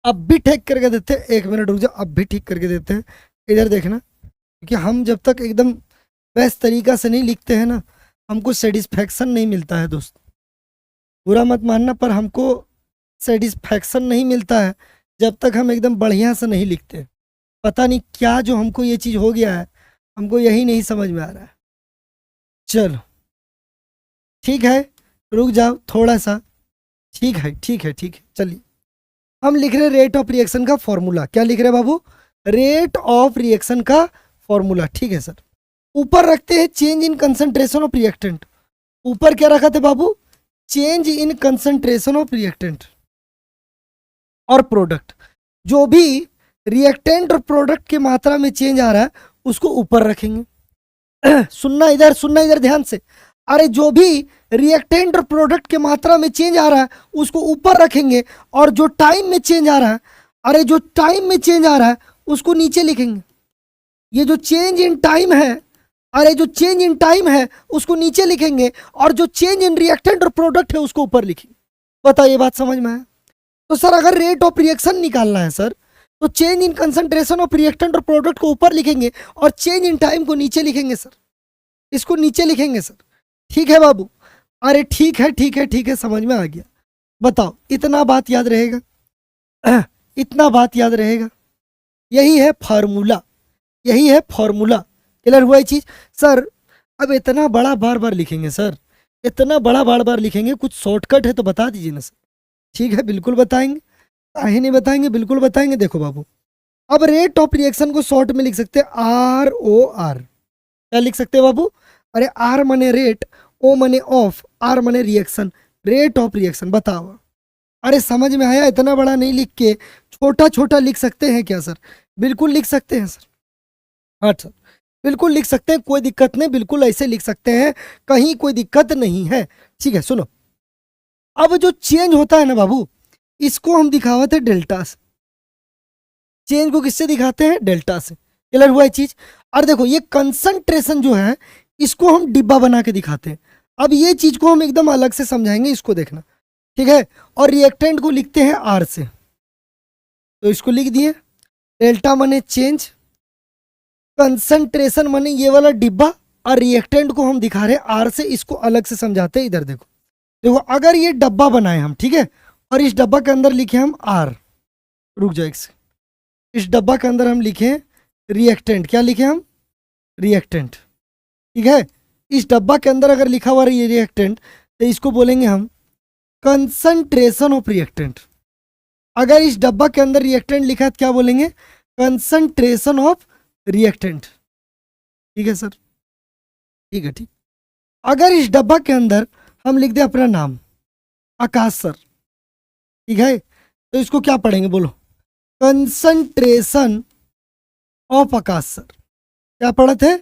A: अब भी ठीक करके देते हैं। 1 मिनट रुक जाओ, अब भी ठीक करके देते हैं। इधर देखना, क्योंकि हम जब तक एकदम बेस्ट तरीका से नहीं लिखते हैं ना, हमको सेटिस्फैक्शन नहीं मिलता है दोस्त। बुरा मत मानना, पर हमको सेटिस्फैक्शन नहीं मिलता है जब तक हम एकदम बढ़िया से नहीं लिखते। पता नहीं क्या जो हमको ये चीज़ हो गया है, हमको यही नहीं समझ में आ रहा है। चलो ठीक है, रुक जाओ थोड़ा सा। ठीक है, ठीक है, ठीक है, चलिए हम लिख रहे रेट ऑफ रिएक्शन का फॉर्मूला। क्या लिख रहे बाबू? रेट ऑफ रिएक्शन का फॉर्मूला। ठीक है सर, ऊपर रखते हैं change in concentration of reactant. ऊपर क्या रखा था बाबू? Change in concentration of reactant और प्रोडक्ट। जो भी रिएक्टेंट और प्रोडक्ट की मात्रा में चेंज आ रहा है उसको ऊपर रखेंगे। सुनना इधर ध्यान से। अरे जो भी रिएक्टेंट और प्रोडक्ट के मात्रा में चेंज आ रहा है उसको ऊपर रखेंगे, और जो टाइम में चेंज आ रहा है, अरे जो टाइम में चेंज आ रहा है उसको नीचे लिखेंगे। ये जो चेंज इन टाइम है, अरे जो चेंज इन टाइम है उसको नीचे लिखेंगे, और जो चेंज इन रिएक्टेंट और प्रोडक्ट है उसको ऊपर लिखेंगे। बताइए बात समझ में आया? तो सर अगर रेट ऑफ रिएक्शन निकालना है सर, तो change in concentration of reactant और प्रोडक्ट को ऊपर लिखेंगे और चेंज इन टाइम को नीचे लिखेंगे सर, इसको नीचे लिखेंगे सर। ठीक है बाबू? अरे ठीक है ठीक है ठीक है, समझ में आ गया। बताओ इतना बात याद रहेगा? इतना बात याद रहेगा? यही है फार्मूला, यही है फॉर्मूला। क्लियर हुआ ये चीज? सर अब इतना बड़ा बार बार लिखेंगे सर, इतना बड़ा बार बार लिखेंगे, कुछ शॉर्टकट है तो बता दीजिए ना सर। ठीक है बिल्कुल बताएंगे, काहे नहीं बताएंगे, बिल्कुल बताएंगे। देखो बाबू, अब रेट ऑफ रिएक्शन को शॉर्ट में लिख सकते हैं ROR। क्या लिख सकते हैं बाबू? अरे R मने रेट, O मने ऑफ, R मने रिएक्शन, रेट ऑफ रिएक्शन। बताओ, अरे समझ में आया? इतना बड़ा नहीं लिख के छोटा छोटा लिख सकते हैं क्या सर? बिल्कुल लिख सकते हैं सर। हाँ सर बिल्कुल लिख सकते हैं, कोई दिक्कत नहीं, बिल्कुल ऐसे लिख सकते हैं, कहीं कोई दिक्कत नहीं है। ठीक है सुनो, अब जो चेंज होता है ना बाबू, इसको हम दिखावते हैं डेल्टा से। चेंज को किससे दिखाते हैं? डेल्टा से। क्लियर हुआ ये चीज? और देखो ये कंसंट्रेशन जो है इसको हम डिब्बा बना के दिखाते हैं। अब ये चीज को हम एकदम अलग से समझाएंगे, इसको देखना। ठीक है? और रिएक्टेंट को लिखते हैं R से, तो इसको लिख दिए। डेल्टा मने चेंज, कंसंट्रेशन मने ये वाला डिब्बा, और रिएक्टेंट को हम दिखा रहे हैं R से, इसको अलग से समझाते हैं। इधर देखो, देखो अगर ये डब्बा बनाए हम, ठीक है, और इस डब्बा के अंदर लिखे हम R, रुक जाए इस डब्बा के अंदर हम लिखे रिएक्टेंट। क्या लिखे हम? रिएक्टेंट। ठीक है? इस डब्बा के अंदर अगर लिखा हुआ ये रिएक्टेंट, तो इसको बोलेंगे हम कंसंट्रेशन ऑफ रिएक्टेंट। अगर इस डब्बा के अंदर रिएक्टेंट लिखा है तो क्या बोलेंगे? Concentration of reactant. ठीक है सर? ठीक है ठीक। अगर इस डब्बा के अंदर हम लिख दे अपना नाम आकाश सर, ठीक है, तो इसको क्या पढ़ेंगे बोलो? Concentration of Akash sir. क्या पढ़े थे?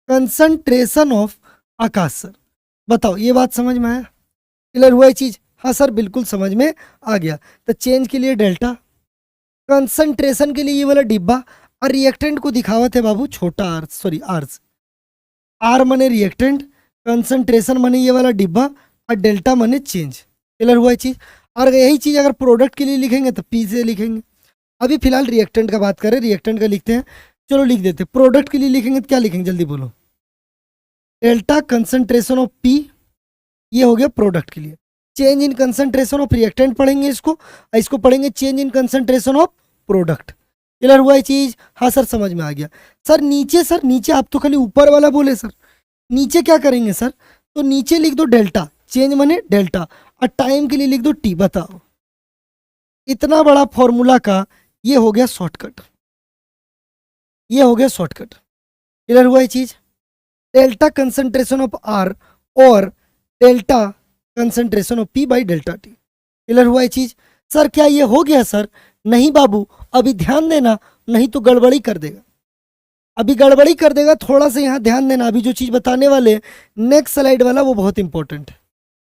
A: Concentration of Akash sir. बताओ ये बात समझ में आया? क्लियर हुआ ये चीज? हाँ सर बिल्कुल समझ में आ गया। तो चेंज के लिए डेल्टा, कंसंट्रेशन के लिए ये वाला डिब्बा, और रिएक्टेंट को दिखावत है बाबू छोटा आर, सॉरी आर से। आर मने रिएक्टेंट, कंसंट्रेशन मने ये वाला डिब्बा, और डेल्टा मने चेंज। क्लियर हुआ ये चीज? और यही चीज अगर प्रोडक्ट के लिए लिखेंगे तो P से लिखेंगे। अभी फिलहाल रिएक्टेंट का बात करें, रिएक्टेंट का लिखते हैं। चलो लिख देते हैं। प्रोडक्ट के लिए लिखेंगे तो क्या लिखेंगे जल्दी बोलो? डेल्टा कंसंट्रेशन ऑफ P, ये हो गया प्रोडक्ट के लिए। Change in concentration of reactant पढ़ेंगे इसको, और इसको पढ़ेंगे change in concentration of product. Clear हुआ ये चीज? हाँ सर समझ में आ गया। सर नीचे आप तो खाली ऊपर वाला बोले सर, नीचे क्या करेंगे सर? तो नीचे लिख दो डेल्टा, चेंज मने डेल्टा, और टाइम के लिए लिख दो T। बताओ इतना बड़ा फॉर्मूला का ये हो गया शॉर्टकट, ये हो गया शॉर्टकट। क्लियर हुआ ये चीज? डेल्टा कंसंट्रेशन ऑफ R और delta concentration of P by delta T। Clear हुआ ये चीज? सर क्या ये हो गया सर? नहीं बाबू, अभी ध्यान देना, नहीं तो गड़बड़ी कर देगा। अभी गड़बड़ी कर देगा, थोड़ा सा यहाँ ध्यान देना। अभी जो चीज बताने वाले नेक्स्ट स्लाइड वाला वो बहुत इंपॉर्टेंट है।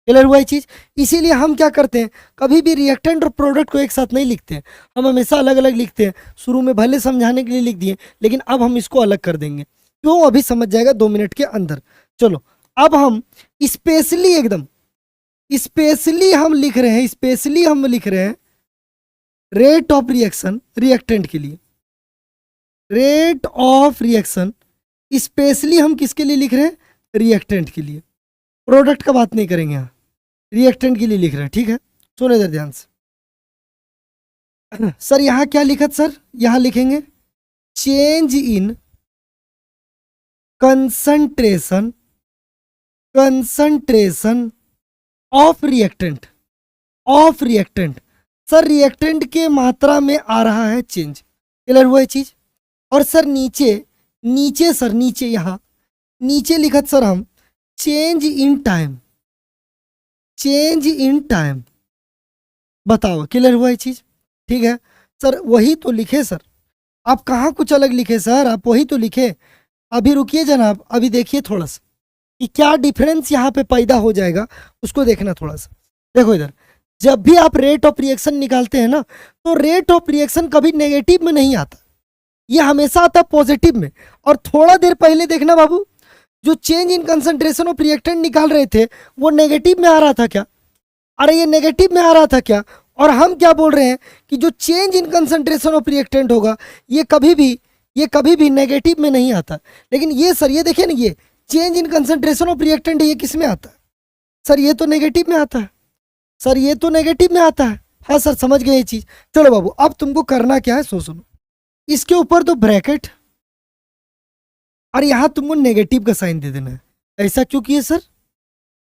A: क्लियर हुआ ये चीज? इसीलिए हम क्या करते हैं, कभी भी रिएक्टेंट और प्रोडक्ट को एक साथ नहीं लिखते हैं, हम हमेशा अलग अलग लिखते हैं। शुरू में भले समझाने के लिए लिख दिए, लेकिन अब हम इसको अलग कर देंगे। क्यों? अभी समझ जाएगा 2 मिनट के अंदर। चलो अब हम स्पेशली एकदम स्पेशली हम लिख रहे हैं, स्पेशली हम लिख रहे हैं रेट ऑफ रिएक्शन रिएक्टेंट के लिए। रेट ऑफ रिएक्शन स्पेशली हम किसके लिए लिख रहे हैं? रिएक्टेंट के लिए। प्रोडक्ट का बात नहीं करेंगे, यहाँ रिएक्टेंट के लिए लिख रहे हैं। ठीक है, सुनो इधर ध्यान से। सर यहाँ क्या लिखा सर? यहाँ लिखेंगे change in concentration of reactant, of reactant. Sir reactant के मात्रा में आ रहा है चेंज। क्लियर हुआ ये चीज? और सर नीचे सर नीचे यहाँ नीचे लिखत सर हम change in time, change in time. बताओ क्लियर हुआ ये चीज? ठीक है, सर वही तो लिखे सर, आप कहाँ कुछ अलग लिखे सर, आप वही तो लिखे। अभी रुकिए जनाब, अभी देखिए थोड़ा सा कि क्या डिफरेंस यहाँ पे पैदा हो जाएगा, उसको देखना थोड़ा सा। देखो इधर, जब भी आप रेट ऑफ रिएक्शन निकालते हैं ना, तो रेट ऑफ रिएक्शन कभी नेगेटिव में नहीं आता, ये हमेशा आता है पॉजिटिव में। और थोड़ा देर पहले देखना बाबू, जो change in concentration of reactant निकाल रहे थे वो नेगेटिव में आ रहा था क्या? अरे ये नेगेटिव में आ रहा था क्या? और हम क्या बोल रहे हैं कि जो change in concentration of reactant होगा ये कभी भी नेगेटिव में नहीं आता। लेकिन ये सर, ये देखिए ना, ये change in concentration of reactant ये किस में आता है? सर ये तो नेगेटिव में आता है, सर ये तो नेगेटिव में आता है। हाँ सर समझ गए ये चीज। चलो बाबू, अब तुमको करना क्या है सो सुनो, इसके ऊपर तो ब्रैकेट और यहाँ तुमको नेगेटिव का साइन दे देना है। ऐसा क्यों किए सर?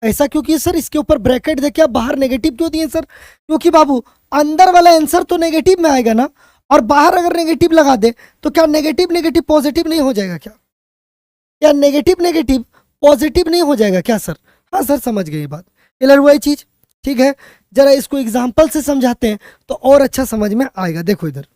A: ऐसा क्यों किए सर? इसके ऊपर ब्रैकेट देके आप बाहर नेगेटिव क्यों दिए सर? क्योंकि बाबू अंदर वाला आंसर तो नेगेटिव में आएगा ना, और बाहर अगर नेगेटिव लगा दे तो क्या नेगेटिव नेगेटिव पॉजिटिव नहीं हो जाएगा क्या? क्या नेगेटिव नेगेटिव पॉजिटिव नहीं हो जाएगा क्या सर? हाँ सर समझ गए ये बात, क्लियर हुआ ये चीज। ठीक है, जरा इसको एग्जाम्पल से समझाते हैं तो और अच्छा समझ में आएगा। देखो इधर,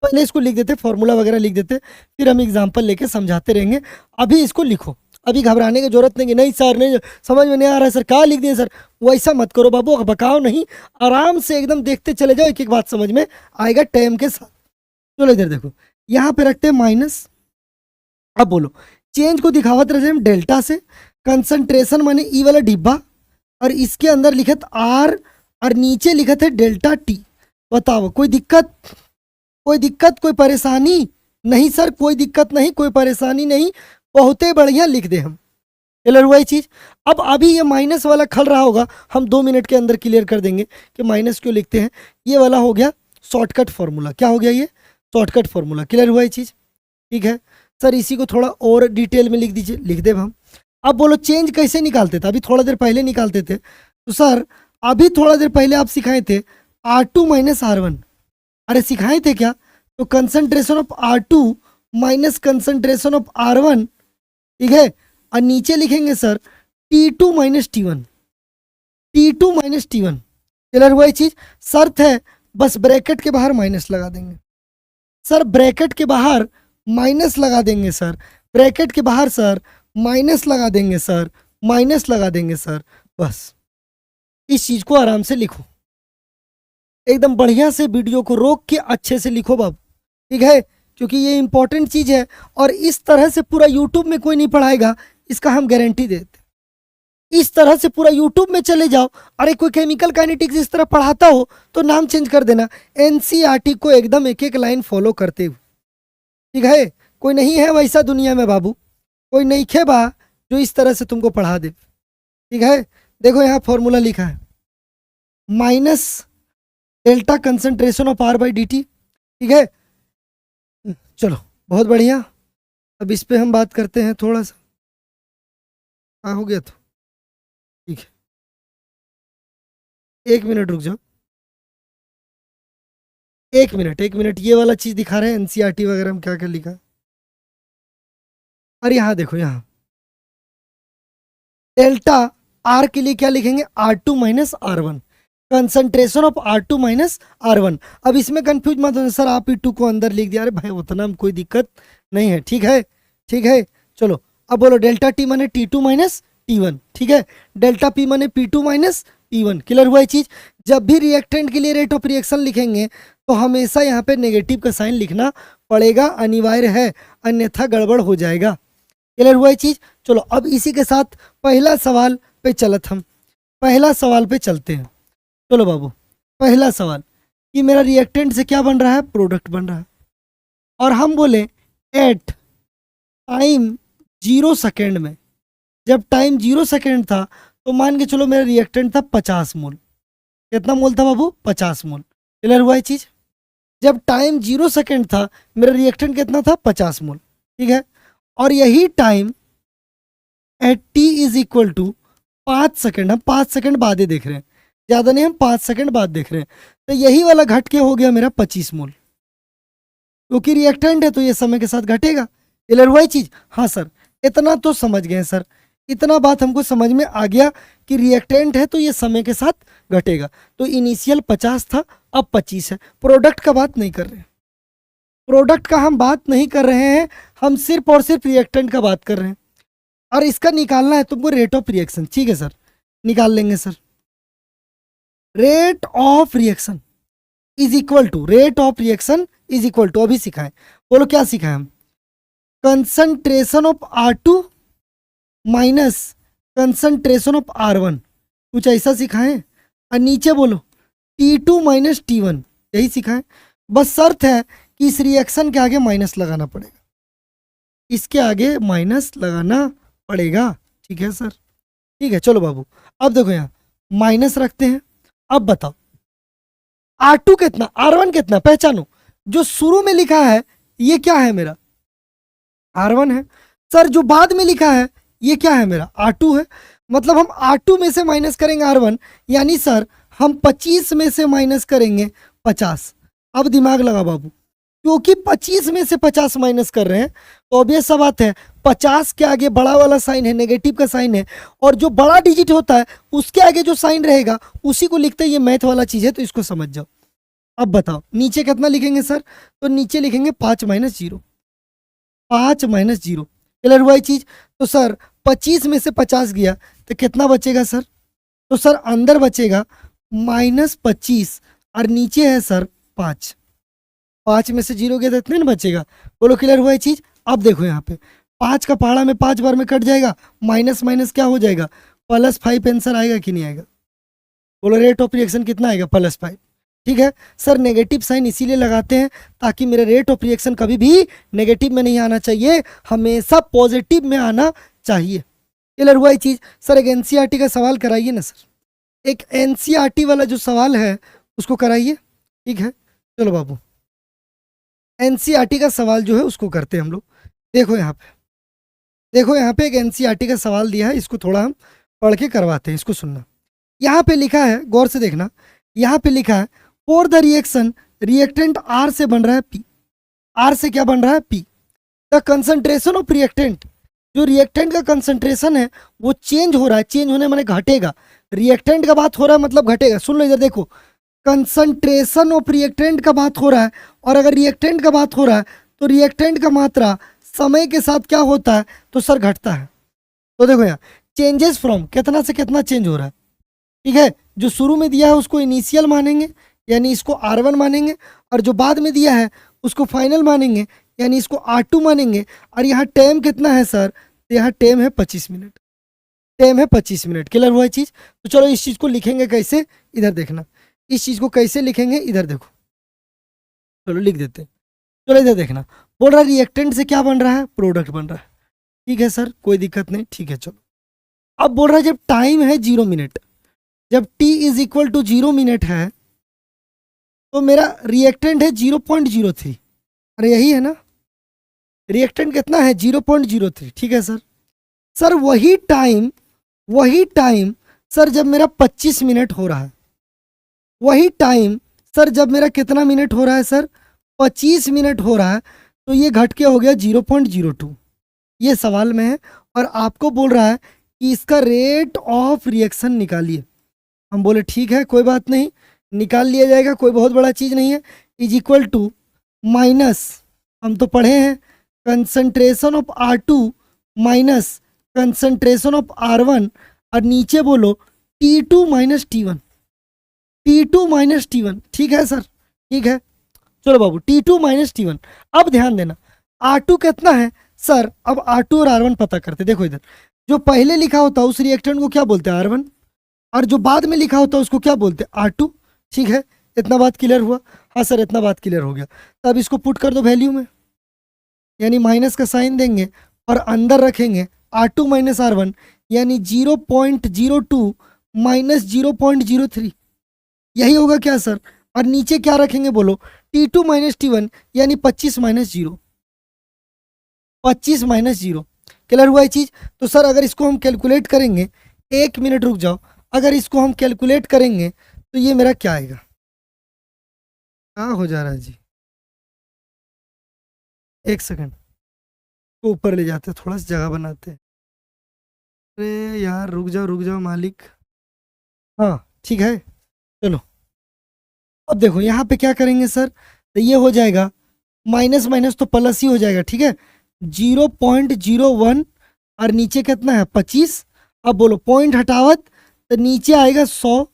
A: पहले इसको लिख देते, फॉर्मूला वगैरह लिख देते, फिर हम एग्जाम्पल लेके समझाते रहेंगे। अभी इसको लिखो, अभी घबराने की जरूरत नहीं कि नहीं सर नहीं समझ में नहीं आ रहा है सर, क्या लिख दिए सर, वैसा मत करो बाबू, बकाओ नहीं, आराम से एकदम देखते चले जाओ, एक एक बात समझ में आएगा टाइम के साथ। चलो इधर देखो, यहाँ पे रखते हैं माइनस। अब बोलो, चेंज को दिखावत रहे हम डेल्टा से, कंसंट्रेशन माने ई वाला डिब्बा, और इसके अंदर लिखत आर और नीचे लिखत है डेल्टा टी। बताओ कोई दिक्कत, कोई दिक्कत, कोई परेशानी? नहीं सर कोई दिक्कत नहीं, कोई परेशानी नहीं, बहुत ही बढ़िया लिख दे हम। क्लियर हुआ ये चीज। अब अभी ये माइनस वाला खल रहा होगा, हम 2 मिनट के अंदर क्लियर कर देंगे कि माइनस क्यों लिखते हैं। ये वाला हो गया शॉर्टकट फॉर्मूला। क्या हो गया ये? Shortcut formula. क्लियर हुआ ये चीज। ठीक है सर, इसी को थोड़ा और डिटेल में लिख दीजिए, लिख दे हम। अब बोलो चेंज कैसे निकालते थे? अभी थोड़ा देर पहले निकालते थे, तो सर अभी थोड़ा देर पहले आप सिखाए थे R2 माइनस R1। अरे सिखाए थे क्या? तो concentration of R2 minus concentration of R1, ठीक है, और नीचे लिखेंगे sir T2 minus T1, T2 minus T1। Clear हुआ ये चीज। शर्त है बस ब्रैकेट के बाहर माइनस लगा देंगे सर, ब्रैकेट के बाहर माइनस लगा देंगे सर, ब्रैकेट के बाहर सर माइनस लगा देंगे सर, माइनस लगा देंगे सर। बस इस चीज को आराम से लिखो, एकदम बढ़िया से वीडियो को रोक के अच्छे से लिखो बाबू, ठीक है, क्योंकि ये इंपॉर्टेंट चीज है और इस तरह से पूरा यूट्यूब में कोई नहीं पढ़ाएगा, इसका हम गारंटी देते। इस तरह से पूरा यूट्यूब में चले जाओ, अरे कोई केमिकल काइनेटिक्स इस तरह पढ़ाता हो तो नाम चेंज कर देना, एनसीईआरटी को एकदम एक एक लाइन फॉलो करते हुए। ठीक है, कोई नहीं है वैसा दुनिया में बाबू, कोई नहीं खे बा जो इस तरह से तुमको पढ़ा दे। ठीक है, देखो यहाँ फॉर्मूला लिखा है minus delta concentration of R by dt। ठीक है, चलो बहुत बढ़िया। अब इस पे हम बात करते हैं थोड़ा सा। हाँ हो गया तो ठीक है, 1 मिनट रुक जाओ, 1 मिनट 1 मिनट। ये वाला चीज दिखा रहे हैं एनसीईआरटी वगैरह में क्या क्या लिखा। और यहाँ देखो, यहाँ डेल्टा R के लिए क्या लिखेंगे? R2 minus R1, concentration of R2 minus R1। अब इसमें कंफ्यूज मत होना सर आप E2 को अंदर लिख दिया, अरे भाई उतना में कोई दिक्कत नहीं है। ठीक है, ठीक है, चलो अब बोलो डेल्टा T माने T2 माइनस T1। ठीक है, डेल्टा P माने P2 माइनस P1। क्लियर हुआ ये चीज। जब भी रिएक्टेंट के लिए रेट ऑफ रिएक्शन लिखेंगे तो हमेशा यहाँ पे नेगेटिव का साइन लिखना पड़ेगा, अनिवार्य है, अन्यथा गड़बड़ हो जाएगा। क्लियर हुआ ये चीज। चलो अब इसी के साथ पहला सवाल पे चलत, हम पहला सवाल पे चलते हैं। चलो बाबू, पहला सवाल कि मेरा रिएक्टेंट से क्या बन रहा है? प्रोडक्ट बन रहा है, और हम बोले एट टाइम 0 सेकेंड में, जब टाइम 0 सेकेंड था तो मान के चलो मेरा रिएक्टेंट था 50 मोल। कितना मोल था बाबू? 50 मोल। क्लियर हुआ ये चीज। जब टाइम 0 सेकेंड था मेरा रिएक्टेंट कितना था? 50 मोल। ठीक है, और यही time at T is equal to 5 second, हम 5 सेकेंड बाद ही देख रहे हैं, ज़्यादा नहीं, हम 5 सेकेंड बाद देख रहे हैं, तो यही वाला घट के हो गया मेरा 25 मोल, क्योंकि रिएक्टेंट है तो ये समय के साथ घटेगा। क्लियर हुआ ये चीज़। हाँ सर, इतना तो समझ गए सर, इतना बात हमको समझ में आ गया कि रिएक्टेंट है तो ये समय के साथ घटेगा। तो इनिशियल 50 था, अब 25 है। प्रोडक्ट का बात नहीं कर रहे हैं, प्रोडक्ट का हम बात नहीं कर रहे हैं, हम सिर्फ और सिर्फ रिएक्टेंट का बात कर रहे हैं। और इसका निकालना है तुमको रेट ऑफ रिएक्शन। ठीक है सर, निकाल लेंगे sir. Rate of reaction is equal to, rate of reaction is equal to, अभी सिखाएं, बोलो क्या सिखाएं हम? Concentration of R2 minus concentration of R1, कुछ ऐसा सिखाएं। और नीचे बोलो T2 माइनस T1, यही सिखाएं। बस शर्त है कि इस रिएक्शन के आगे माइनस लगाना पड़ेगा, इसके आगे माइनस लगाना पड़ेगा। ठीक है सर, ठीक है। चलो बाबू, अब देखो यहाँ माइनस रखते हैं। अब बताओ R2 कितना, R1 कितना, पहचानो। जो शुरू में लिखा है ये क्या है मेरा, R1 है। सर जो बाद में लिखा है ये क्या है मेरा, R2 है। मतलब हम R2 में से माइनस करेंगे R1, यानी सर हम 25 में से माइनस करेंगे 50। अब दिमाग लगा बाबू, क्योंकि 25 में से 50 माइनस कर रहे हैं तो ऑब्वियस सा बात है 50 के आगे बड़ा वाला साइन है, नेगेटिव का साइन है, और जो बड़ा डिजिट होता है उसके आगे जो साइन रहेगा उसी को लिखते हैं। ये मैथ वाला चीज है तो इसको समझ जाओ। अब बताओ नीचे कितना लिखेंगे सर, तो नीचे लिखेंगे 5 माइनस 0, 5 माइनस 0। क्लियर हुआ ये चीज? तो सर 25 में से 50 गया तो कितना बचेगा सर, तो सर अंदर बचेगा -25 और नीचे है सर 5। 5 में से 0 गया तो इतने ना बचेगा। बोलो क्लियर हुआ ये चीज? अब देखो यहाँ पे 5 का पहाड़ा में 5 बार में कट जाएगा, माइनस माइनस क्या हो जाएगा, +5 आंसर आएगा कि नहीं आएगा? बोलो रेट ऑफ रिएक्शन कितना आएगा, +5। ठीक है सर, नेगेटिव साइन इसीलिए लगाते हैं ताकि मेरे रेट ऑफ रिएक्शन कभी भी नेगेटिव में नहीं आना चाहिए, हमेशा पॉजिटिव में आना चाहिए। क्लियर हुआ ये चीज? सर एक एनसीईआरटी का सवाल कराइए ना सर, एक एनसीईआरटी वाला जो सवाल है उसको कराइए। ठीक है चलो बाबू, एनसीईआरटी का सवाल जो है उसको करते हैं हम लोग। देखो यहाँ पे, देखो यहाँ पे एक एनसीईआरटी का सवाल दिया है, इसको थोड़ा हम पढ़ के करवाते हैं, इसको सुनना। यहाँ पे लिखा है, गौर से देखना, यहाँ पे लिखा है for the reaction reactant R से बन रहा है P। R से क्या बन रहा है, P। The concentration of reactant, जो रिएक्टेंट का कंसंट्रेशन है वो चेंज हो रहा है, चेंज होने माने घटेगा। रिएक्टेंट का बात हो रहा है मतलब घटेगा। सुन लो इधर देखो, कंसंट्रेशन ऑफ रिएक्टेंट का बात हो रहा है, और अगर रिएक्टेंट का बात हो रहा है तो रिएक्टेंट का मात्रा समय के साथ क्या होता है, तो सर घटता है। तो देखो यहाँ चेंजेस फ्रॉम, कितना से कितना चेंज हो रहा है। ठीक है, जो शुरू में दिया है उसको इनिशियल मानेंगे, यानी इसको R1 मानेंगे, और जो बाद में दिया है उसको फाइनल मानेंगे, यानी इसको R2 मानेंगे। और यहाँ टाइम कितना है सर, तो यहाँ टाइम है 25 मिनट, टाइम है 25 मिनट। क्लियर हुआ चीज़? तो चलो इस चीज़ को लिखेंगे कैसे, इधर देखना, इस चीज़ को कैसे लिखेंगे, इधर देखो, चलो लिख देते हैं। चलो इधर देखना, बोल रहा है रिएक्टेंट से क्या बन रहा है, प्रोडक्ट बन रहा है। ठीक है सर, कोई दिक्कत नहीं, ठीक है चलो। अब बोल रहा है जब टाइम है 0 मिनट, जब t is equal to 0 minute है तो मेरा रिएक्टेंट है 0.03। अरे यही है ना, रिएक्टेंट कितना है 0.03। ठीक है सर, सर वही टाइम, वही टाइम सर जब मेरा 25 मिनट हो रहा है, वही टाइम सर जब मेरा कितना मिनट हो रहा है सर, 25 मिनट हो रहा है, तो ये घट के हो गया 0.02। ये सवाल में है और आपको बोल रहा है कि इसका रेट ऑफ रिएक्शन निकालिए। हम बोले ठीक है कोई बात नहीं, निकाल लिया जाएगा, कोई बहुत बड़ा चीज़ नहीं है। इज इक्वल टू माइनस, हम तो पढ़े हैं, concentration of R2 minus concentration of R1, और नीचे बोलो T2 minus T1, T2 minus T1। ठीक है सर, ठीक है चलो बाबू, T2 माइनस T1। अब ध्यान देना R2 कितना है सर, अब R2 और R1 पता करते। देखो इधर जो पहले लिखा होता है उस रिएक्टेंट को क्या बोलते हैं, R1, और जो बाद में लिखा होता है उसको क्या बोलते हैं, R2। ठीक है, इतना बात क्लियर हुआ? हाँ सर इतना बात क्लियर हो गया। तो अब इसको पुट कर दो वैल्यू में, यानी माइनस का साइन देंगे और अंदर रखेंगे R2 माइनस R1, यानी 0.02 माइनस 0.03, यही होगा क्या सर? और नीचे क्या रखेंगे बोलो, T2 माइनस T1, यानी 25 माइनस 0, 25 माइनस 0। क्लियर हुआ ये चीज़? तो सर अगर इसको हम कैलकुलेट करेंगे, 1 मिनट रुक जाओ, अगर इसको हम कैलकुलेट करेंगे तो ये मेरा क्या आएगा, क्या हो जा रहा है जी, एक सेकंड को ऊपर ले जाते हैं, थोड़ा सा जगह बनाते हैं। अरे यार रुक जाओ मालिक। हाँ ठीक है, चलो अब देखो यहाँ पे क्या करेंगे सर, तो ये हो जाएगा माइनस माइनस तो प्लस ही हो जाएगा, ठीक है। 0.01 और नीचे कितना है 25। अब बोलो पॉइंट हटावत तो नीचे आएगा 100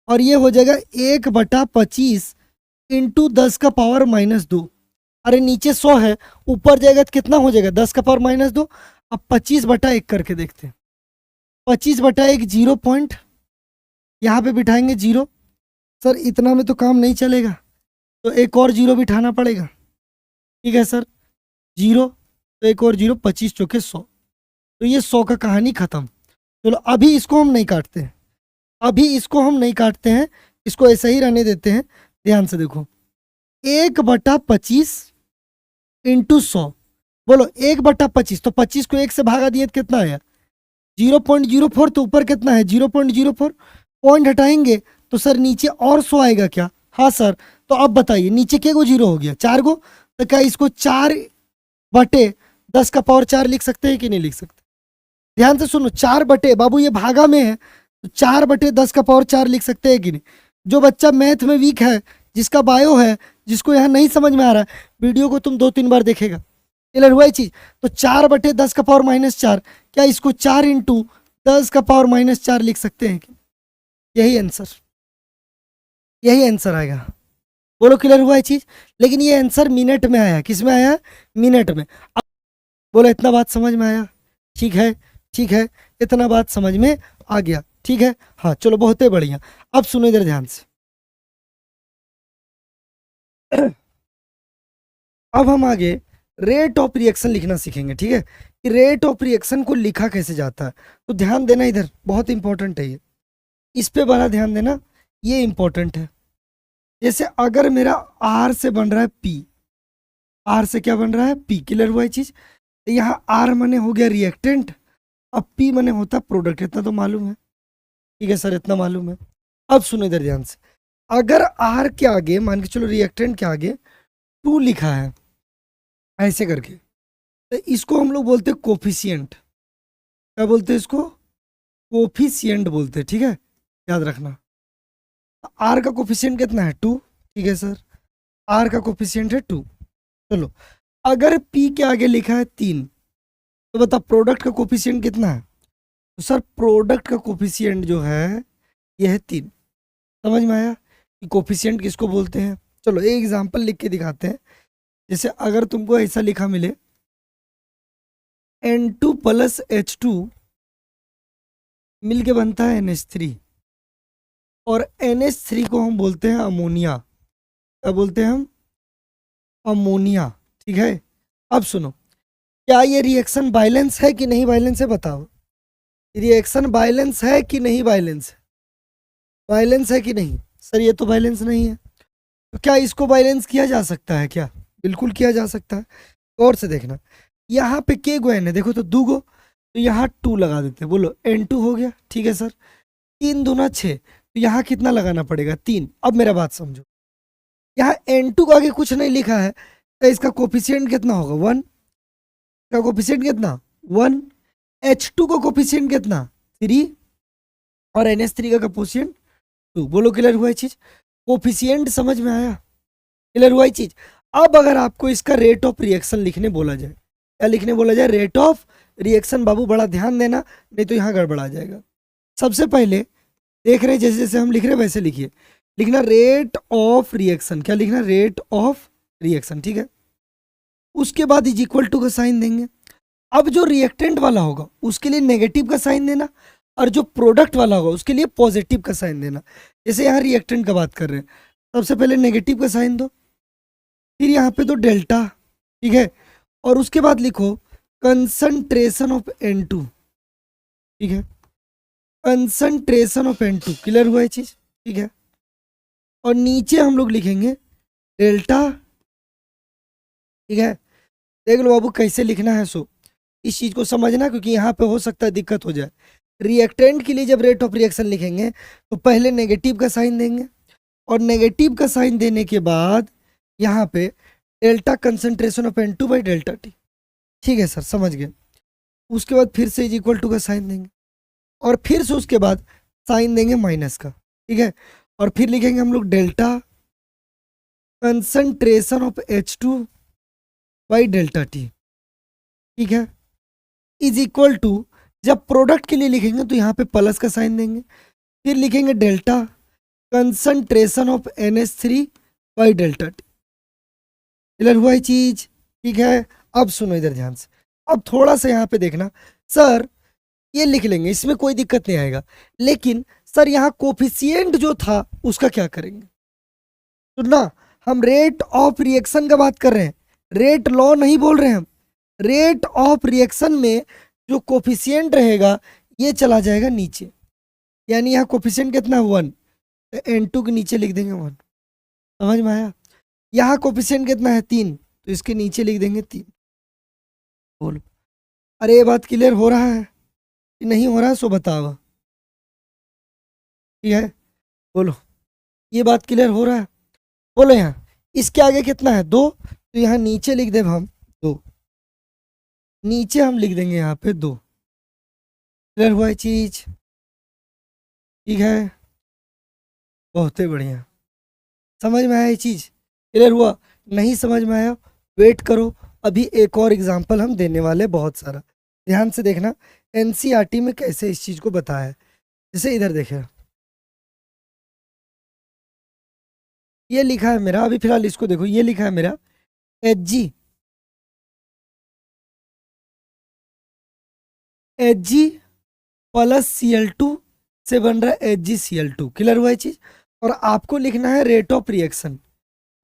A: और ये हो जाएगा 1/25 इंटू 10⁻²। अरे नीचे 100 है, ऊपर जाएगा तो कितना हो जाएगा 10⁻²। अब 25/1 करके देखते हैं। 25/1 0 पॉइंट, यहाँ पे बिठाएंगे 0। सर इतना में तो काम नहीं चलेगा, तो एक और 0 बिठाना पड़ेगा, ठीक है सर। 0 तो एक और 0, 25 चौके 100, तो ये 100 का कहानी खत्म। चलो अभी इसको हम नहीं काटते हैं, अभी इसको हम नहीं काटते हैं, इसको ऐसा ही रहने देते हैं। ध्यान से देखो 1/25 इंटू 100, बोलो 1/25, तो 25 को 1 से भागा दिए तो कितना आया 0.04, तो ऊपर कितना है 0.04। पॉइंट हटाएंगे तो सर नीचे और 100 आएगा क्या? हाँ सर। तो अब बताइए नीचे के गो 0 हो गया 4 गो, तो क्या इसको 4/10⁴ लिख सकते हैं कि नहीं लिख सकते? ध्यान से सुनो, 4 बाबू ये भागा में है तो 4/10⁴ लिख सकते हैं कि नहीं? जो बच्चा मैथ में वीक है, जिसका बायो है, जिसको यहाँ नहीं समझ में आ रहा है, वीडियो को तुम 2-3 बार देखेगा, क्लियर हुआ ये चीज। तो 4/10⁻⁻4, क्या इसको 4 इंटू 10⁻⁻4 लिख सकते हैं कि? यही आंसर, यही आंसर आएगा। बोलो क्लियर हुआ ये चीज। लेकिन ये आंसर मिनट में आया, किस में आया? मिनट में। अब बोलो इतना बात समझ में आया? ठीक है, ठीक है, इतना बात समझ में आ गया, ठीक है। हाँ चलो बहुत ही बढ़िया। अब सुनो इधर ध्यान से। अब हम आगे रेट ऑफ रिएक्शन लिखना सीखेंगे, ठीक है, कि रेट ऑफ रिएक्शन को लिखा कैसे जाता है। तो ध्यान देना इधर, बहुत इंपॉर्टेंट है ये, इस पे बड़ा ध्यान देना, ये इंपॉर्टेंट है। जैसे अगर मेरा आर से बन रहा है पी, आर से क्या बन रहा है पी, क्लियर हुआ ये चीज। तो यहाँ आर मने हो गया रिएक्टेंट, अब पी मने होता प्रोडक्ट, इतना तो मालूम है, ठीक है सर इतना मालूम है। अब सुनो इधर ध्यान से, अगर आर के आगे मान के चलो रिएक्टेंट के आगे 2 लिखा है ऐसे करके, तो इसको हम लोग बोलते हैं कोफिशिएंट। क्या बोलते हैं इसको? कोफिशिएंट बोलते हैं, ठीक है, याद रखना। आर का कोफिशिएंट कितना है 2, ठीक है सर, आर का कोफिशिएंट है 2। चलो अगर पी के आगे लिखा है 3, तो बता प्रोडक्ट का कोफिशिएंट कितना है? तो सर प्रोडक्ट का कोफिशिएंट जो है यह है 3। समझ में आया कि कोफिशिएंट किसको बोलते हैं? चलो एक एग्जांपल लिख के दिखाते हैं। जैसे अगर तुमको ऐसा लिखा मिले N2 + H2 मिलके बनता है NH3, और NH3 को हम बोलते हैं अमोनिया। क्या बोलते हैं हम? अमोनिया, ठीक है। अब सुनो, क्या ये रिएक्शन वायलेंस है कि नहीं वायलेंस है? बताओ, रिएक्शन वायलेंस है कि नहीं वायलेंस है? वायलेंस है कि नहीं? सर ये तो वायलेंस नहीं है, तो क्या इसको वायलेंस किया जा सकता है क्या? बिल्कुल किया जा सकता है। गौर से देखना, यहाँ पे के गो एन है, देखो तो 2 गो, तो यहाँ 2 लगा देते हैं, बोलो N2 हो गया, ठीक है सर। 3 दूना 6, तो यहाँ कितना लगाना पड़ेगा 3। अब मेरा बात समझो, यहाँ N2 का आगे कुछ नहीं लिखा है, तो इसका कोफिशिएंट कितना होगा 1, का कोफिशिएंट कितना 1। H2 का कोफिशिएंट कितना 3, और NH3 का कोफिशिएंट 2। बोलो क्लियर हुआ ये चीज? कोफिशिएंट समझ में आया? क्लियर हुआ ये चीज? अब अगर आपको इसका रेट ऑफ रिएक्शन लिखने बोला जाए, क्या लिखने बोला जाए? Rate of reaction. बाबू बड़ा ध्यान देना, नहीं तो यहाँ गड़बड़ा जाएगा। सबसे पहले देख रहे हैं जैसे जैसे हम लिख रहे हैं वैसे लिखिए, लिखना रेट ऑफ रिएक्शन। क्या लिखना? रेट ऑफ रिएक्शन, ठीक है। उसके बाद इज इक्वल टू का साइन देंगे। अब जो रिएक्टेंट वाला होगा उसके लिए नेगेटिव का साइन देना, और जो प्रोडक्ट वाला होगा उसके लिए पॉजिटिव का साइन देना। जैसे यहाँ रिएक्टेंट का बात कर रहे हैं, सबसे पहले नेगेटिव का साइन दो, फिर यहाँ पे दो डेल्टा, ठीक है, और उसके बाद लिखो कंसंट्रेशन ऑफ N2, ठीक है, कंसंट्रेशन ऑफ N2। क्लियर हुआ ये चीज? ठीक है। और नीचे हम लोग लिखेंगे डेल्टा, ठीक है। देख लो बाबू कैसे लिखना है, सो इस चीज को समझना, क्योंकि यहाँ पे हो सकता है दिक्कत हो जाए। रिएक्टेंट के लिए जब रेट ऑफ रिएक्शन लिखेंगे तो पहले नेगेटिव का साइन देंगे, और नेगेटिव का साइन देने के बाद यहाँ पे delta concentration of N2 by delta T, ठीक है सर, समझ गए। उसके बाद फिर से इज इक्वल टू का साइन देंगे, और फिर से उसके बाद साइन देंगे माइनस का, ठीक है। और फिर लिखेंगे हम लोग delta concentration of H2 by delta T, ठीक है, इज इक्वल टू, जब प्रोडक्ट के लिए लिखेंगे तो यहाँ पे प्लस का साइन देंगे, फिर लिखेंगे delta concentration of NH3 by delta T. Clear हुआ ये चीज, ठीक है। अब सुनो इधर ध्यान से, अब थोड़ा सा यहाँ पे देखना सर, ये लिख लेंगे इसमें कोई दिक्कत नहीं आएगा, लेकिन सर यहाँ कोफिशिएंट जो था उसका क्या करेंगे? तो ना, हम रेट ऑफ रिएक्शन का बात कर रहे हैं, रेट लॉ नहीं बोल रहे हैं हम। रेट ऑफ रिएक्शन में जो कोफिशिएंट रहेगा ये चला जाएगा नीचे, यानी यहाँ कोफिशिएंट कितना है 1, तो N2 के नीचे लिख देंगे 1। समझ में आया? यहाँ कोफिशिएंट कितना है 3, तो इसके नीचे लिख देंगे 3। बोलो, अरे ये बात क्लियर हो रहा है कि नहीं हो रहा है? सो बताओ, ठीक है, बोलो ये बात क्लियर हो रहा है? बोलो यहाँ इसके आगे कितना है 2, तो यहाँ नीचे लिख दे हम 2, नीचे हम लिख देंगे यहाँ पे 2। क्लियर हुआ ये चीज, ठीक है, बहुत ही बढ़िया। समझ में आया ये चीज? क्लियर हुआ? नहीं समझ में आया वेट करो, अभी एक और एग्जांपल हम देने वाले बहुत सारा, ध्यान से देखना एनसीईआरटी में कैसे इस चीज को बताया है। जैसे इधर देखे, ये लिखा है मेरा, अभी फिलहाल इसको देखो, ये लिखा है मेरा Hg प्लस Cl2 से बन रहा है HgCl2। क्लियर हुआ ये चीज? और आपको लिखना है रेट ऑफ रिएक्शन।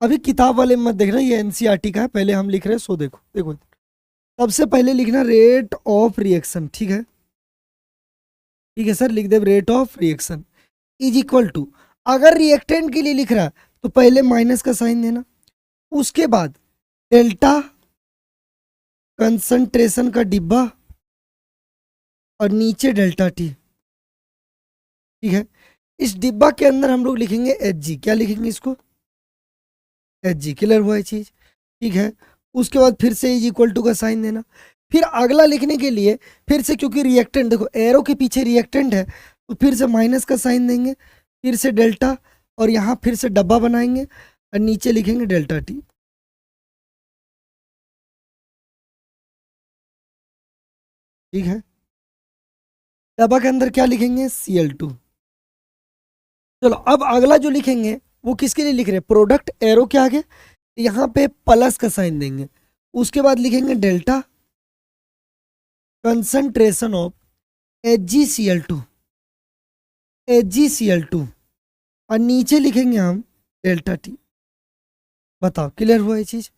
A: अभी किताब वाले मत देखना, ये एनसीईआरटी का है, पहले हम लिख रहे हैं, सो देखो देखो सबसे पहले लिखना रेट ऑफ रिएक्शन, ठीक है, ठीक है सर, लिख दे rate of reaction is equal to, अगर रिएक्टेंट के लिए लिख रहा है तो पहले माइनस का साइन देना, उसके बाद डेल्टा कंसंट्रेशन का डिब्बा और नीचे डेल्टा टी, ठीक है। इस डिब्बा के अंदर हम लोग लिखेंगे Hg, क्या लिखेंगे इसको? Hg। क्लियर हुआ ये चीज, ठीक है। उसके बाद फिर से इज इक्वल टू का साइन देना, फिर अगला लिखने के लिए फिर से, क्योंकि रिएक्टेंट देखो एरो के पीछे रिएक्टेंट है, तो फिर से माइनस का साइन देंगे, फिर से डेल्टा, और यहाँ फिर से डब्बा बनाएंगे और नीचे लिखेंगे डेल्टा टी, ठीक है। डब्बा के अंदर क्या लिखेंगे? Cl2। चलो अब अगला जो लिखेंगे वो किसके लिए लिख रहे हैं? प्रोडक्ट एरो के आगे यहाँ पे प्लस का साइन देंगे, उसके बाद लिखेंगे delta concentration of HgCl2, HgCl2, और नीचे लिखेंगे हम डेल्टा टी। बताओ क्लियर हुआ ये चीज?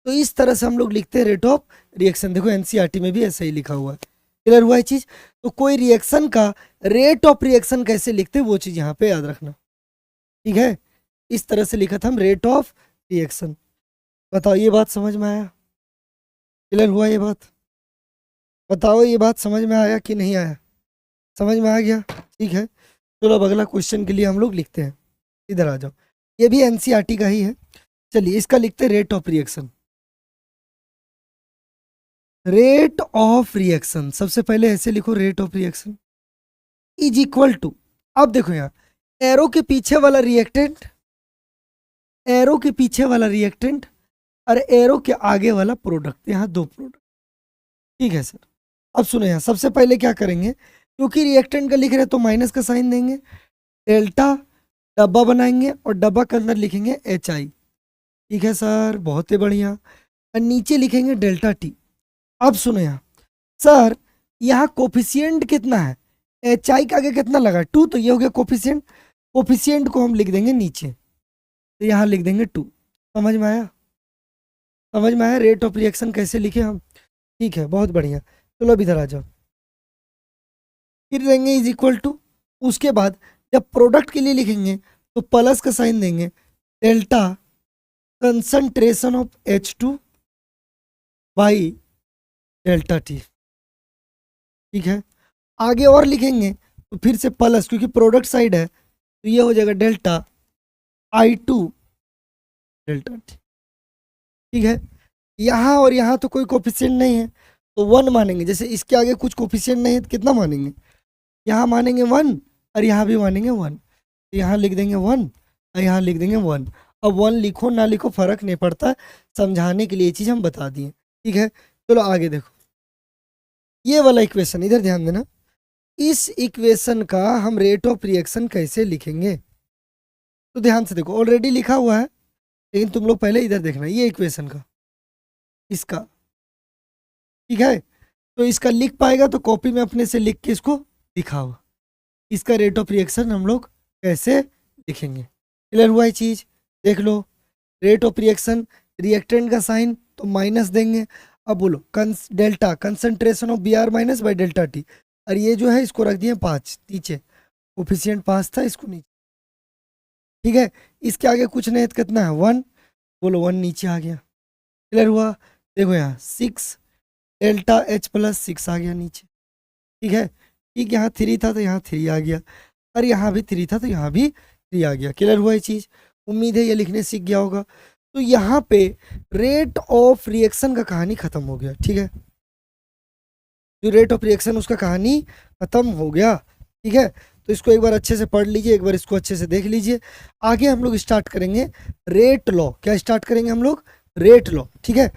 A: तो इस तरह से हम लोग लिखते हैं रेट ऑफ रिएक्शन। देखो एनसीईआरटी में भी ऐसा ही लिखा हुआ है। क्लियर हुआ ये चीज? तो कोई रिएक्शन का रेट ऑफ रिएक्शन कैसे लिखते हैं वो चीज यहाँ पे याद रखना, ठीक है। इस तरह से लिखा था हम रेट ऑफ रिएक्शन। बताओ ये बात समझ में आया? क्लियर हुआ ये बात? बताओ ये बात समझ में आया कि नहीं आया? समझ में आ गया, ठीक है। चलो अब अगला क्वेश्चन के लिए हम लोग लिखते हैं, इधर आ जाओ, ये भी एनसीईआरटी का ही है। चलिए इसका लिखते हैं rate of reaction. Rate of reaction सबसे पहले ऐसे लिखो, rate of reaction is equal to, अब देखो यहाँ एरो के पीछे वाला रिएक्टेंट, एरो के पीछे वाला रिएक्टेंट और एरो के आगे वाला प्रोडक्ट, यहाँ 2 प्रोडक्ट, ठीक है सर। अब सुनो यहाँ सबसे पहले क्या करेंगे, क्योंकि रिएक्टेंट का लिख रहे हैं तो माइनस का साइन देंगे, डेल्टा डब्बा बनाएंगे और डब्बा के अंदर लिखेंगे HI, ठीक है सर, बहुत ही बढ़िया, और नीचे लिखेंगे डेल्टा टी। अब सुनो यहाँ सर, यहाँ कोफिशिएंट कितना है? HI के आगे कितना लगा? 2, तो ये हो गया कोफिशिएंट, कोफिशिएंट को हम लिख देंगे नीचे, तो यहाँ लिख देंगे 2। समझ में आया? समझ में आया रेट ऑफ रिएक्शन कैसे लिखे हम? ठीक है, बहुत बढ़िया। चलो अब इधर आ जाओ, फिर देंगे इज इक्वल टू, उसके बाद जब प्रोडक्ट के लिए लिखेंगे तो प्लस का साइन देंगे, delta concentration of H2 by delta T, ठीक है। आगे और लिखेंगे तो फिर से प्लस, क्योंकि प्रोडक्ट साइड है तो ये हो जाएगा डेल्टा I2 डेल्टा टी, ठीक है। यहाँ और यहाँ तो कोई कोफिशिएंट नहीं है तो 1 मानेंगे, जैसे इसके आगे कुछ कोफिशिएंट नहीं है तो कितना मानेंगे? यहाँ मानेंगे 1 और यहाँ भी मानेंगे 1, तो यहाँ लिख देंगे 1 और यहाँ लिख देंगे 1। अब 1 लिखो ना लिखो फर्क नहीं पड़ता, समझाने के लिए ये चीज़ हम बता दिए, ठीक है। चलो आगे देखो, ये वाला इक्वेशन इधर ध्यान देना, इस इक्वेशन का हम रेट ऑफ रिएक्शन कैसे लिखेंगे, तो ध्यान से देखो, ऑलरेडी लिखा हुआ है, लेकिन तुम लोग पहले इधर देखना, ये इक्वेशन का, इसका, ठीक है। तो इसका लिख पाएगा तो कॉपी में अपने से लिख के इसको दिखाओ, इसका रेट ऑफ रिएक्शन हम लोग कैसे लिखेंगे। क्लियर हुआ ये चीज, देख लो, रेट ऑफ रिएक्शन, रिएक्टेंट का साइन तो माइनस देंगे। अब बोलो delta concentration of B R minus by delta T, और ये जो है इसको रख दिए 5 नीचे, कोफिशिएंट 5 था, इसको नीचे, ठीक है। इसके आगे कुछ नहीं है तो कितना है 1, बोलो 1 नीचे आ गया। क्लियर हुआ, देखो यहाँ 6 डेल्टा एच प्लस 6 आ गया नीचे, ठीक है। ठीक, यहाँ 3 था तो यहाँ 3 आ गया, और यहाँ भी 3 था तो यहाँ भी 3 आ गया। क्लियर हुआ ये चीज़, उम्मीद है ये लिखने सीख गया होगा। तो यहाँ पे रेट ऑफ रिएक्शन का कहानी खत्म हो गया, ठीक है। जो रेट ऑफ रिएक्शन उसका कहानी खत्म हो गया, ठीक है। तो इसको एक बार अच्छे से पढ़ लीजिए, एक बार इसको अच्छे से देख लीजिए। आगे हम लोग स्टार्ट करेंगे रेट लॉ, क्या स्टार्ट करेंगे हम लोग, रेट लॉ, ठीक है।